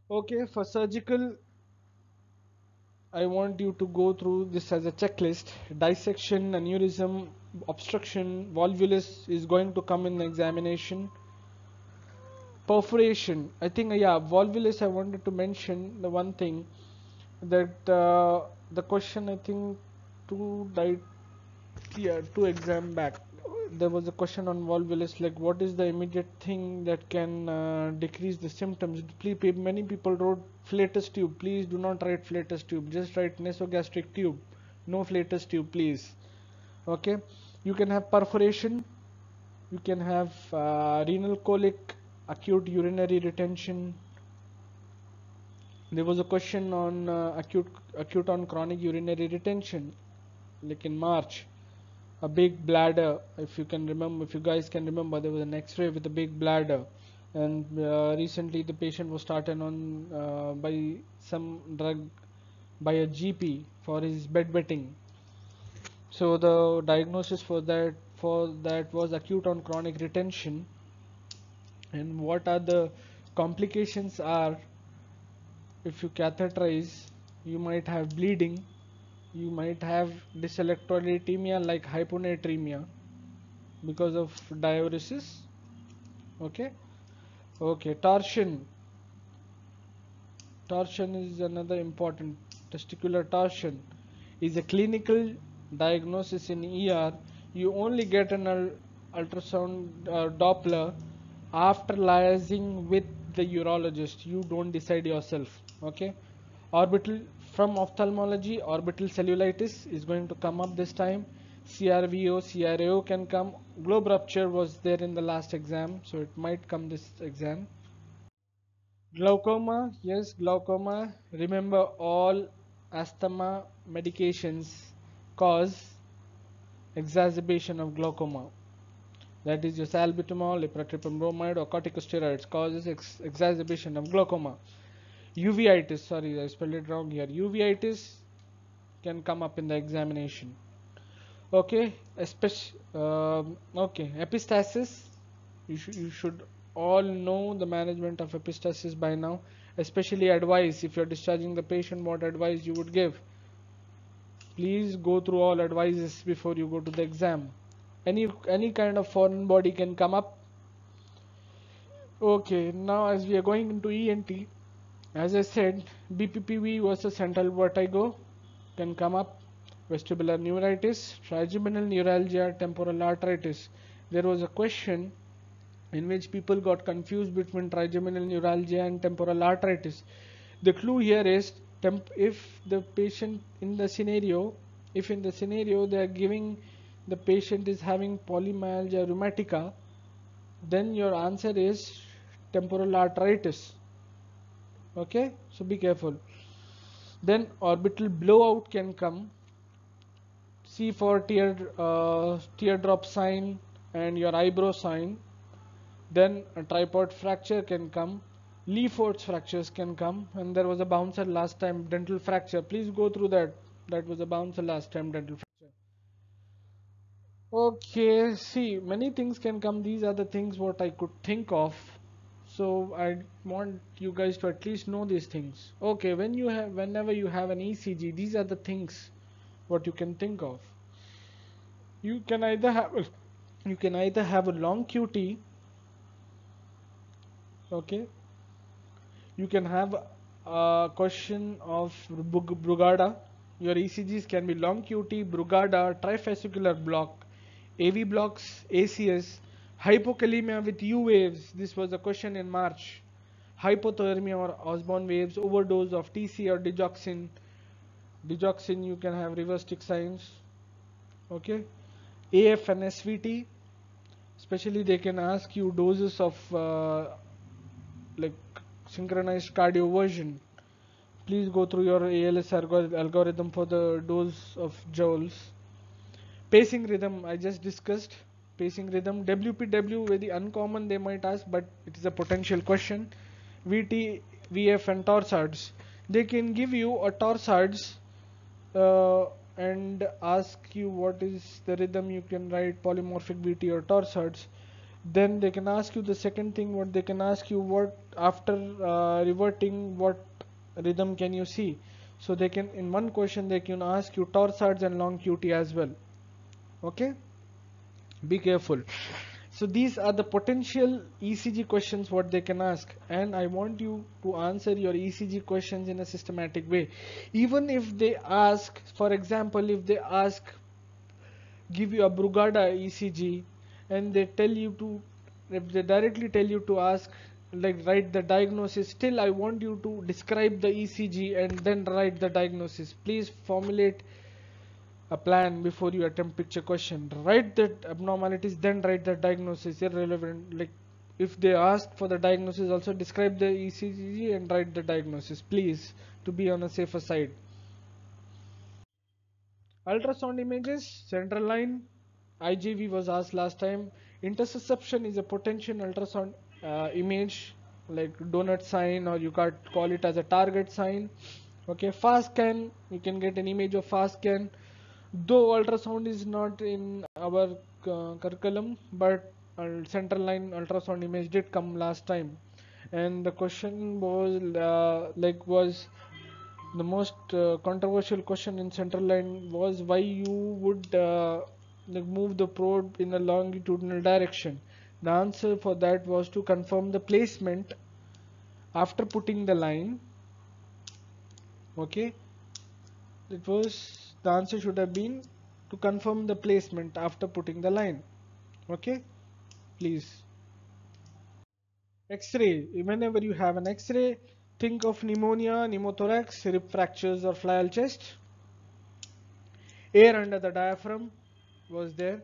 Okay, for surgical, I want you to go through this as a checklist. Dissection, aneurysm, obstruction, volvulus is going to come in the examination. Perforation, I think, yeah, volvulus, I wanted to mention the one thing that the question, I think, two died, yeah, two exam back, there was a question on volvulus, like what is the immediate thing that can decrease the symptoms. Many people wrote flatus tube. Please do not write flatus tube, just write nasogastric tube, no flatus tube, please. Okay, you can have perforation, you can have renal colic, acute urinary retention. There was a question on acute on chronic urinary retention, like in March. A big bladder, if you can remember, if you guys can remember, there was an X-ray with a big bladder, and recently the patient was started on by some drug by a GP for his bedwetting. So the diagnosis for that was acute on chronic retention. And what are the complications are, if you catheterize, you might have bleeding, you might have dyselectrolytemia like hyponatremia, because of diuresis. Okay. Okay, torsion is another important. Testicular torsion is a clinical diagnosis in ER. You only get an ultrasound Doppler after liaising with the urologist. You don't decide yourself. Okay. Orbital, from ophthalmology, orbital cellulitis is going to come up this time. CRVO, CRAO can come. Globe rupture was there in the last exam, so it might come this exam. Glaucoma, yes, glaucoma. Remember, all asthma medications cause exacerbation of glaucoma. That is your salbutamol, ipratropium bromide, or corticosteroids causes exacerbation of glaucoma. Uveitis, sorry, I spelled it wrong here. Uveitis can come up in the examination. Okay, okay, epistaxis. You should all know the management of epistaxis by now. Especially advice, if you're discharging the patient, what advice you would give. Please go through all advices before you go to the exam. Any kind of foreign body can come up. Okay, now as we are going into ENT, as I said, BPPV versus central vertigo can come up. Vestibular neuritis, trigeminal neuralgia, temporal arteritis. There was a question in which people got confused between trigeminal neuralgia and temporal arteritis. The clue here is if the patient in the scenario, if in the scenario they are giving the patient is having polymyalgia rheumatica, then your answer is temporal arteritis. Okay, so be careful. Then orbital blowout can come. C for teardrop sign and your eyebrow sign. Then a tripod fracture can come. Lee-Ford's fractures can come, and there was a bouncer last time, dental fracture. Please go through that. That was a bouncer last time, dental fracture. Okay, see, many things can come. These are the things what I could think of. So I want you guys to at least know these things. Okay, whenever you have an ECG, these are the things what you can think of. You can either have a long QT. Okay, you can have a question of Brugada. Your ECGs can be long QT, Brugada, trifascicular block, AV blocks, ACS, hypokalemia with U waves. This was a question in March. Hypothermia or Osborne waves, overdose of TC or digoxin. Digoxin, you can have reverse tick signs. Okay. AF and SVT, especially they can ask you doses of like synchronized cardioversion. Please go through your ALS algorithm for the dose of joules. Pacing rhythm, I just discussed. Pacing rhythm, WPW, very uncommon they might ask, but it is a potential question. VT, VF and torsades. They can give you a torsades uh, and ask you what is the rhythm. You can write polymorphic VT or torsades. Then they can ask you the second thing, what they can ask you, what after reverting, what rhythm can you see. So they can, in one question they can ask you torsades and long QT as well. Okay, be careful. So these are the potential ECG questions what they can ask, and I want you to answer your ECG questions in a systematic way. Even if they ask, for example, if they ask, give you a Brugada ECG, and they tell you to, if they directly tell you to ask, like write the diagnosis, still I want you to describe the ECG and then write the diagnosis. Please formulate a plan before you attempt picture question. Write the abnormalities, then write the diagnosis. Irrelevant. Like if they ask for the diagnosis, also describe the ECG and write the diagnosis, please, to be on a safer side. Ultrasound images, central line, IGV was asked last time. Interception is a potential ultrasound image, like donut sign, or you can call it as a target sign. Okay, fast scan, you can get an image of fast scan. Though ultrasound is not in our curriculum, but central line ultrasound image did come last time, and the question was was the most controversial question in central line was why you would like move the probe in a longitudinal direction. The answer for that was to confirm the placement after putting the line. Okay, it was, the answer should have been to confirm the placement after putting the line. Okay, please. X-ray. Whenever you have an X-ray, think of pneumonia, pneumothorax, rib fractures or flail chest. Air under the diaphragm was there.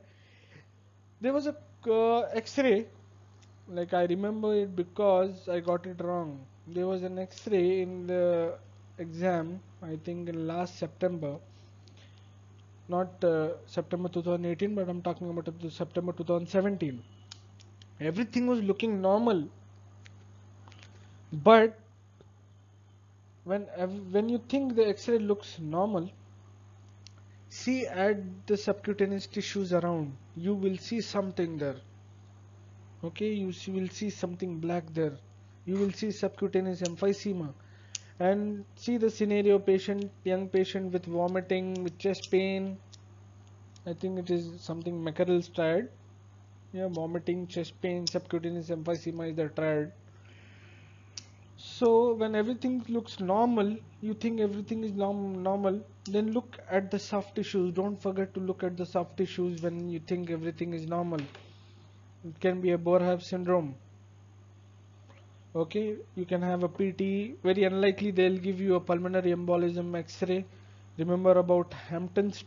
There was a X-ray, like I remember it because I got it wrong. There was an X-ray in the exam, I think in last September, not September 2018, but I'm talking about September 2017. Everything was looking normal, but when you think the X-ray looks normal, see at the subcutaneous tissues around, you will see something there. Okay, will see something black there. You will see subcutaneous emphysema, and see the scenario: young patient with vomiting, with chest pain. I think it is something Mackerel's triad. Yeah, vomiting, chest pain, subcutaneous emphysema is the triad. So when everything looks normal, you think everything is normal, then look at the soft tissues. Don't forget to look at the soft tissues when you think everything is normal. It can be a Boerhaave syndrome. Okay, you can have a PT. Very unlikely they'll give you a pulmonary embolism X-ray. Remember about Hampton's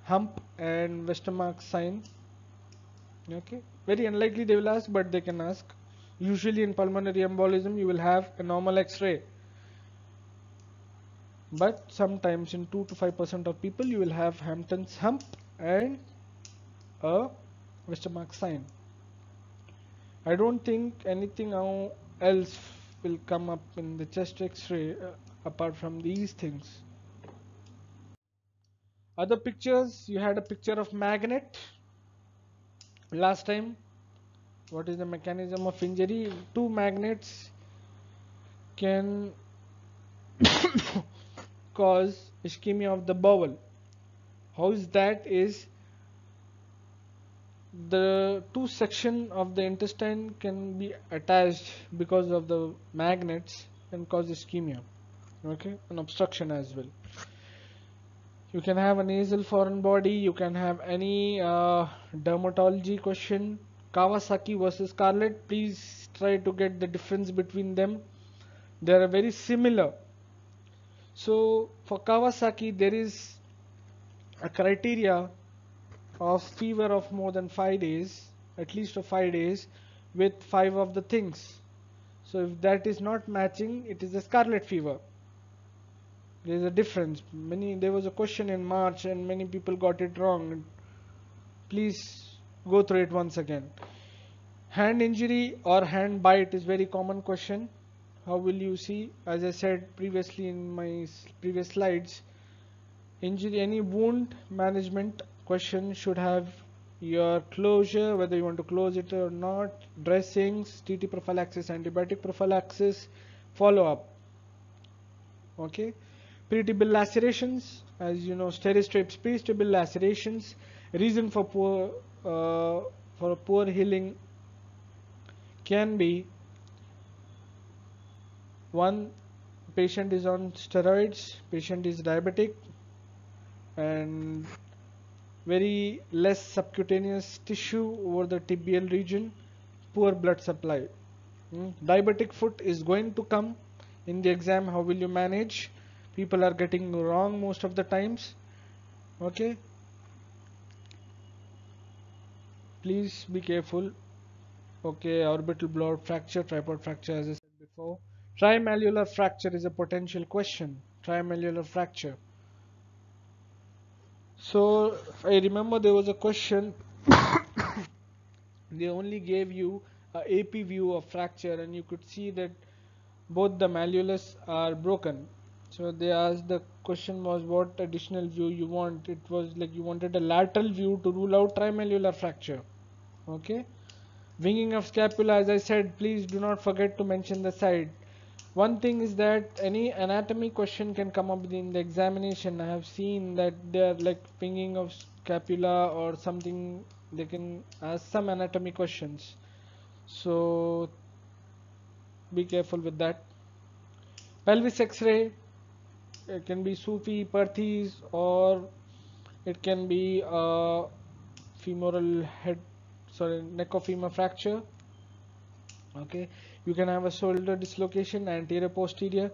hump and Westermarck sign. Okay, very unlikely they will ask, but they can ask. Usually in pulmonary embolism you will have a normal X-ray, but sometimes in 2 to 5% of people you will have Hampton's hump and a Westermarck sign. I don't think anything else will come up in the chest X-ray apart from these things. Other pictures, you had a picture of magnet last time. What is the mechanism of injury? Two magnets can cause ischemia of the bowel. How is that? Is the two section of the intestine can be attached because of the magnets and cause ischemia. Okay, an obstruction as well. You can have a nasal foreign body. You can have any dermatology question. Kawasaki versus Scarlett. Please try to get the difference between them. They are very similar. So for Kawasaki, there is a criteria of fever of more than 5 days, at least of 5 days, with 5 of the things. So if that is not matching, it is a scarlet fever. There is a difference. There was a question in March and many people got it wrong. Please go through it once again. Hand injury or hand bite is very common question. How will you see? As I said previously in my previous slides, injury, any wound management question should have your closure, whether you want to close it or not, dressings, TT prophylaxis, antibiotic prophylaxis, follow up. Okay, pre-tibal lacerations, as you know, steri-strapes, pre-tibal lacerations. Reason for poor healing can be: one, patient is on steroids, patient is diabetic, and very less subcutaneous tissue over the tibial region, poor blood supply. Diabetic foot is going to come in the exam. How will you manage? People are getting wrong most of the times. Okay, please be careful. Okay, orbital blood fracture, tripod fracture, as I said before. Trimalleolar fracture is a potential question. Trimalleolar fracture. So I remember there was a question. They only gave you a AP view of fracture, and you could see that both the malleolus are broken. So they asked, the question was what additional view you want. It was like you wanted a lateral view to rule out trimalleolar fracture. Okay, winging of scapula, as I said, please do not forget to mention the side. One thing is that any anatomy question can come up in the examination. I have seen that they are like winging of scapula or something, they can ask some anatomy questions, so be careful with that. Pelvis x-ray, it can be SUFI, Perthes, or it can be femoral head, sorry, neck of femur fracture. Okay, you can have a shoulder dislocation, anterior posterior.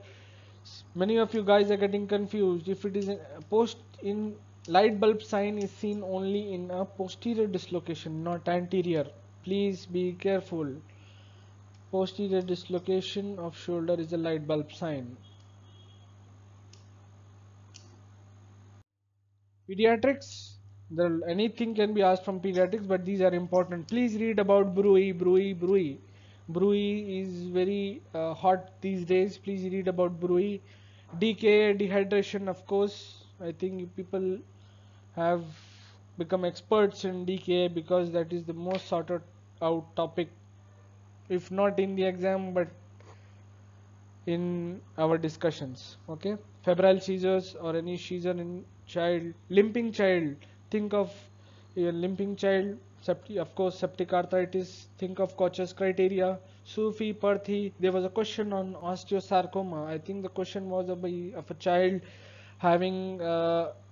Many of you guys are getting confused. If it is a post in light bulb sign is seen only in a posterior dislocation, not anterior. Please be careful. Posterior dislocation of shoulder is a light bulb sign. Pediatrics, anything can be asked from pediatrics, but these are important. Please read about Brui. Brui is very hot these days. Please read about Brui. DKA, dehydration, of course. I think people have become experts in DKA because that is the most sorted out topic, if not in the exam, but in our discussions. Okay, febrile seizures or any seizure in child, limping child, think of a limping child, of course septic arthritis, think of Koch's criteria. Sufi, Perthes, there was a question on osteosarcoma. I think the question was of a child having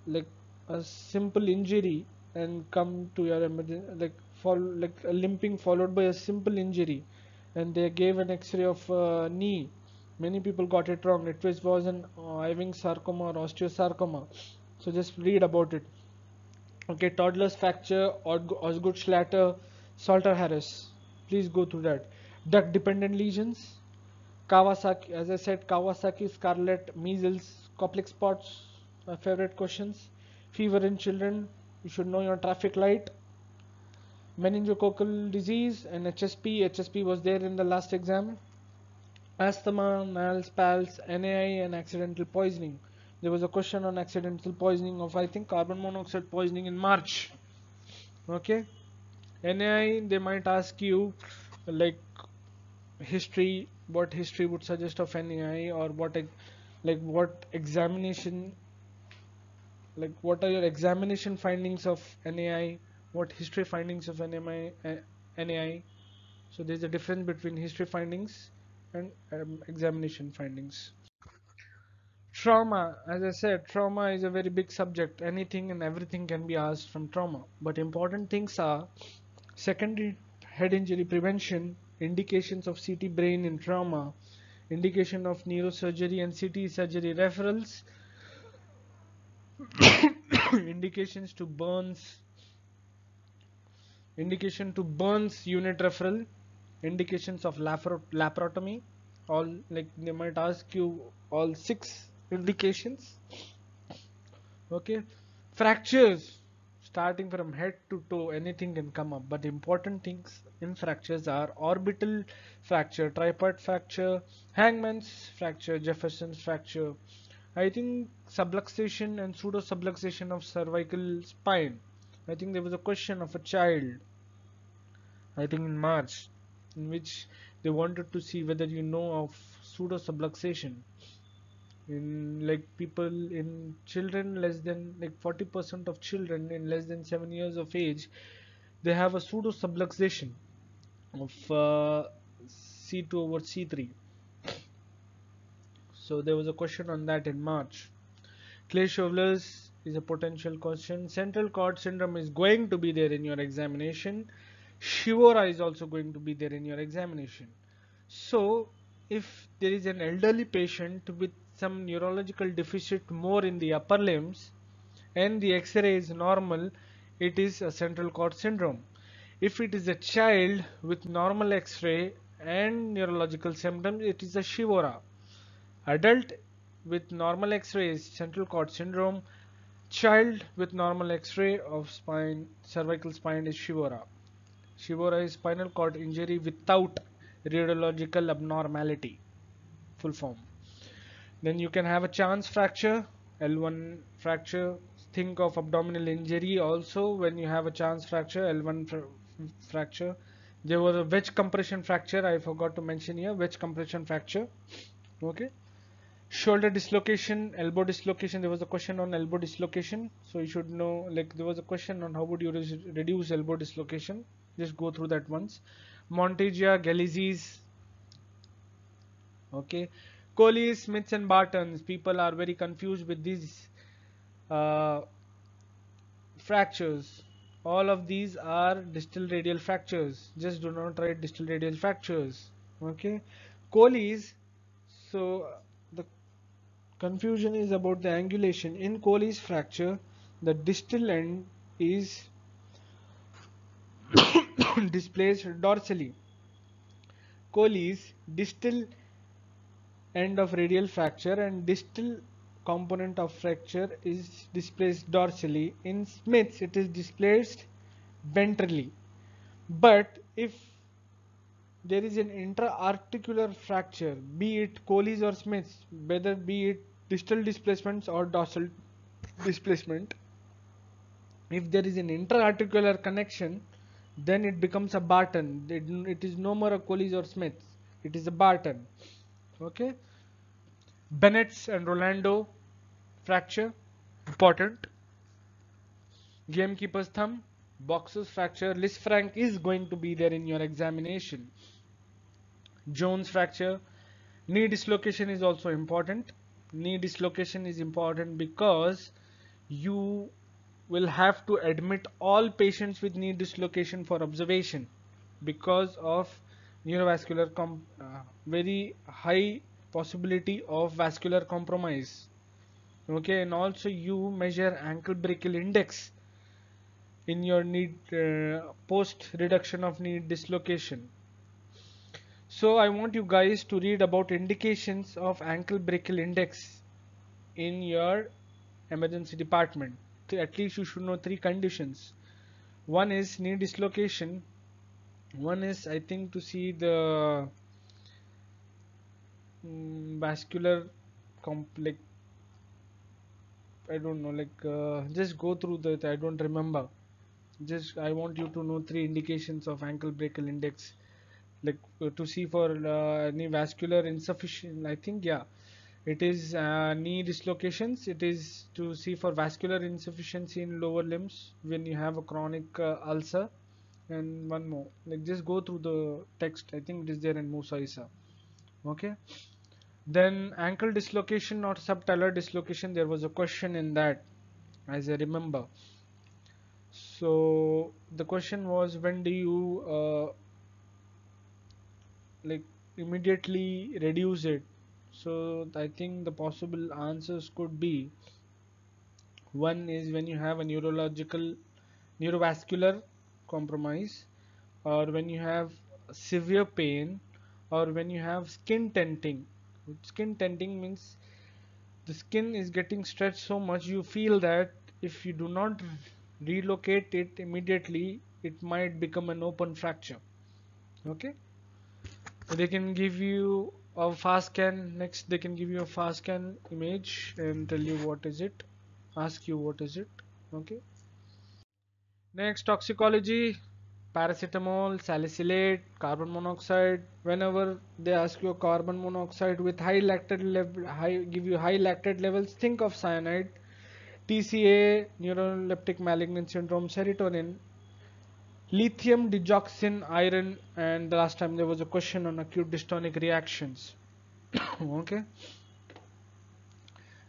like a simple injury and come to your emergency, like a limping followed by a simple injury, and they gave an x-ray of knee. Many people got it wrong. It was an Ewing sarcoma or osteosarcoma. So just read about it. Okay, toddler's fracture, Osgood Schlatter, Salter Harris. Please go through that. Duct dependent lesions, Kawasaki, as I said, Kawasaki, scarlet, measles, complex spots, my favorite questions. Fever in children, you should know your traffic light. Meningococcal disease and HSP. HSP was there in the last exam. Asthma, NALS, PALS, NAI, and accidental poisoning. There was a question on accidental poisoning of, I think, carbon monoxide poisoning in March. Okay, NAI, they might ask you like history, what history would suggest of NAI, or what examination, like what are your examination findings of NAI, what history findings of NAI. So there's a difference between history findings and examination findings. Trauma, as I said, trauma is a very big subject. Anything and everything can be asked from trauma. But important things are secondary head injury prevention, indications of CT brain in trauma, indication of neurosurgery and CT surgery referrals, indications to burns, indication to burns unit referral, indications of laparotomy. All, like they might ask you all 6 indications. Okay, fractures, starting from head to toe, anything can come up, but important things in fractures are orbital fracture, tripod fracture, hangman's fracture, Jefferson's fracture. I think subluxation and pseudo subluxation of cervical spine. I think there was a question of a child, I think in March, in which they wanted to see whether you know of pseudo subluxation in like people, in children less than like 40% of children in less than 7 years of age, they have a pseudo subluxation of C2 over C3. So there was a question on that in March. Clay-Chauvel's is a potential question. Central cord syndrome is going to be there in your examination. Shivora is also going to be there in your examination. So if there is an elderly patient with some neurological deficit more in the upper limbs and the X-ray is normal, it is a central cord syndrome. If it is a child with normal X-ray and neurological symptoms, it is a Shivora. Adult with normal X-ray is central cord syndrome. Child with normal X-ray of spine, cervical spine, is Shivora. Shivora is spinal cord injury without radiological abnormality, full form. Then you can have a chance fracture, L1 fracture. Think of abdominal injury also when you have a chance fracture, L1 fracture. There was a wedge compression fracture, I forgot to mention here, wedge compression fracture. Okay. Shoulder dislocation, elbow dislocation. There was a question on elbow dislocation, so you should know, like there was a question on how would you reduce elbow dislocation. Just go through that once. Montegia, Galeazes. Okay, Colles, Smiths and Bartons. People are very confused with these uh, fractures. All of these are distal radial fractures. Just do not write distal radial fractures. Okay, Colles. So the confusion is about the angulation. In Colles fracture, the distal end is displaced dorsally. Colles, distal end of radial fracture and distal component of fracture is displaced dorsally. In Smiths, it is displaced ventrally. But if there is an intra-articular fracture, be it Colles or Smiths, whether be it distal displacements or dorsal displacement, if there is an intra-articular connection, then it becomes a Barton. It is no more a Colles or Smiths. It is a Barton. Okay. Bennett's and Rolando fracture, important. Gamekeeper's thumb, boxer's fracture. Lisfranc is going to be there in your examination. Jones fracture. Knee dislocation is also important. Knee dislocation is important because you will have to admit all patients with knee dislocation for observation because of neurovascular very high possibility of vascular compromise. Okay, and also you measure ankle brachial index in your knee post reduction of knee dislocation. So I want you guys to read about indications of ankle brachial index in your emergency department. At least you should know 3 conditions. One is knee dislocation. One is, I think, to see the vascular complex. I don't know, like just go through that. I don't remember. Just I want you to know 3 indications of ankle brachial index, like to see for any vascular insufficient. I think, yeah, it is knee dislocations. It is to see for vascular insufficiency in lower limbs when you have a chronic ulcer. And one more, like just go through the text. I think it is there in Musa Isa. Okay. Then ankle dislocation or subtalar dislocation. There was a question in that, as I remember. So the question was, when do you like immediately reduce it? So I think the possible answers could be, one is when you have a neurovascular compromise, or when you have severe pain, or when you have skin tenting. Skin tenting means the skin is getting stretched so much you feel that if you do not relocate it immediately, it might become an open fracture. Okay, they can give you a fast scan. Next, they can give you a fast scan image and tell you what is it, ask you what is it. Okay, next, toxicology. Paracetamol, salicylate, carbon monoxide. Whenever they ask you carbon monoxide with high lactate level, give you high lactate levels, think of cyanide. TCA, neuroleptic malignant syndrome, serotonin, lithium, digoxin, iron, and the last time there was a question on acute dystonic reactions. Okay,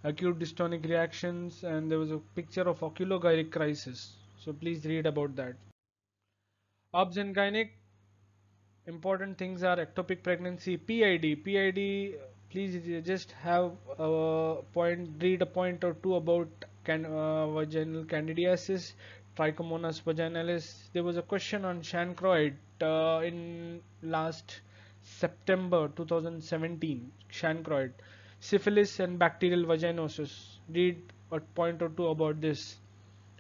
acute dystonic reactions, and there was a picture of oculogyric crisis. So please read about that. Obs and gynec, important things are ectopic pregnancy, PID. PID, please just have a point, read a point or two about vaginal candidiasis, trichomonas vaginalis. There was a question on chancroid in last September 2017. Chancroid, syphilis and bacterial vaginosis. Read a point or two about this.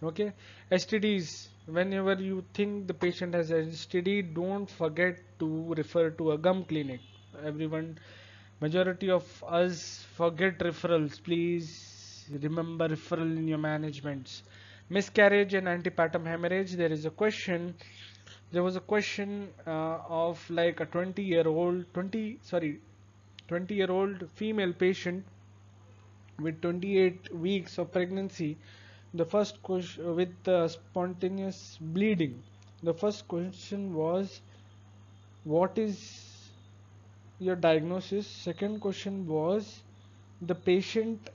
Okay, STDs. Whenever you think the patient has STD, don't forget to refer to a gum clinic. Everyone, majority of us forget referrals. Please remember referral in your managements. Miscarriage and antepartum hemorrhage. There is a question. There was a question of like a 20-year-old female patient with 28 weeks of pregnancy, the first question with spontaneous bleeding. The first question was, what is your diagnosis? Second question was, the patient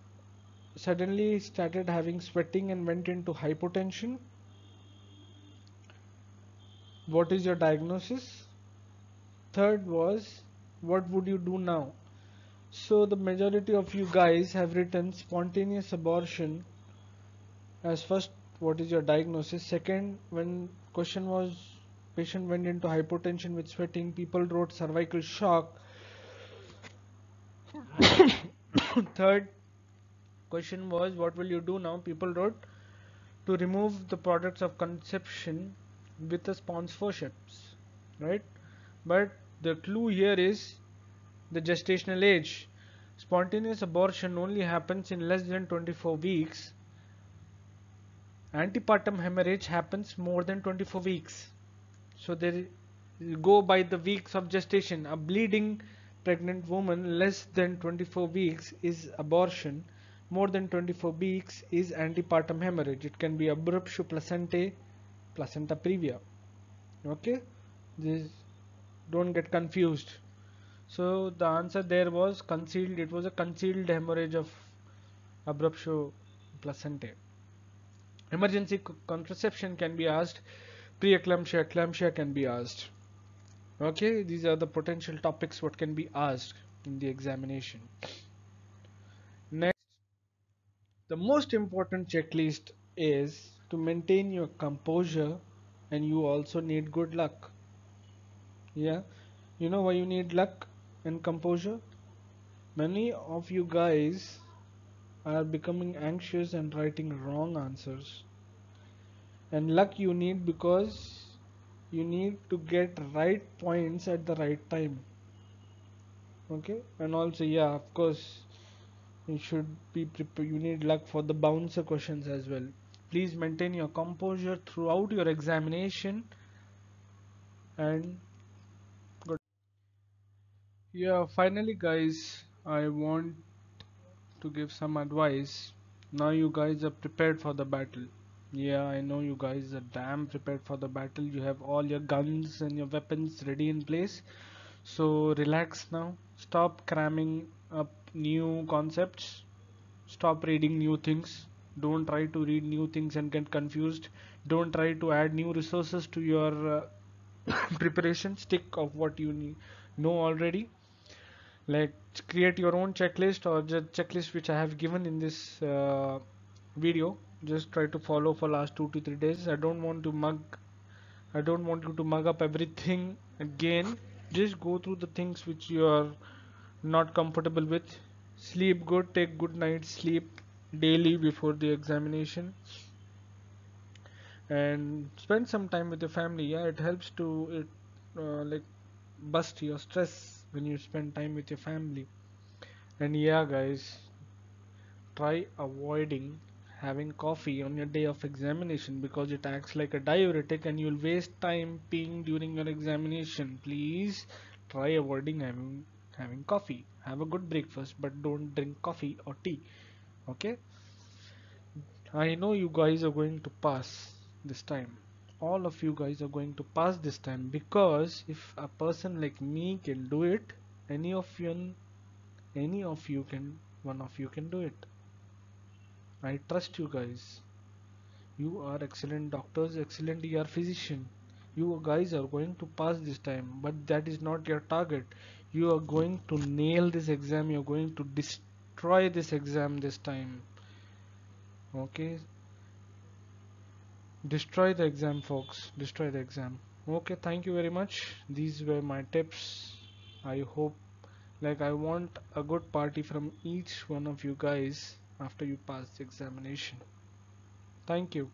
suddenly started having sweating and went into hypotension. What is your diagnosis? Third was, what would you do now? So the majority of you guys have written spontaneous abortion as first. What is your diagnosis? Second, when question was patient went into hypotension with sweating, people wrote cervical shock. Third question was, what will you do now? People wrote to remove the products of conception with the sponsorships, right? But the clue here is the gestational age. Spontaneous abortion only happens in less than 24 weeks. Antepartum hemorrhage happens more than 24 weeks. So they go by the weeks of gestation. A bleeding pregnant woman less than 24 weeks is abortion. More than 24 weeks is antepartum hemorrhage. It can be abruptio placentae, placenta previa. Okay, this, don't get confused. So the answer there was concealed. It was a concealed hemorrhage of abruptio placentae. Emergency contraception can be asked. Preeclampsia, eclampsia can be asked. Okay, these are the potential topics what can be asked in the examination. Next, the most important checklist is to maintain your composure, and you also need good luck. Yeah, you know why you need luck and composure? Many of you guys are becoming anxious and writing wrong answers. And luck you need because you need to get right points at the right time. Okay, and also, yeah, of course, you should be prepared. You need luck for the bouncer questions as well. Please maintain your composure throughout your examination. And good. Yeah, finally guys, I want to give some advice. Now you guys are prepared for the battle. Yeah, I know you guys are damn prepared for the battle. You have all your guns and your weapons ready in place. So relax now. Stop cramming up new concepts. Stop reading new things. Don't try to read new things and get confused. Don't try to add new resources to your preparation. Stick of what you know already. Like, create your own checklist or just checklist which I have given in this video. Just try to follow for last 2 to 3 days. I don't want you to mug up everything again. Just go through the things which you are not comfortable with. Sleep good, take good night's sleep daily before the examination, and spend some time with your family. Yeah, it helps to like bust your stress when you spend time with your family. And yeah guys, try avoiding having coffee on your day of examination because it acts like a diuretic and you'll waste time peeing during your examination. Please try avoiding having coffee. Have a good breakfast, but don't drink coffee or tea. Okay? I know you guys are going to pass this time. All of you guys are going to pass this time because if a person like me can do it, any of you, one of you can do it. I trust you guys. You are excellent doctors, excellent ER physician. You guys are going to pass this time, but that is not your target. You are going to nail this exam. You are going to destroy this exam this time. Okay? Destroy the exam, folks. Destroy the exam. Okay, thank you very much. These were my tips. I hope, like, I want a good party from each one of you guys after you pass the examination. Thank you.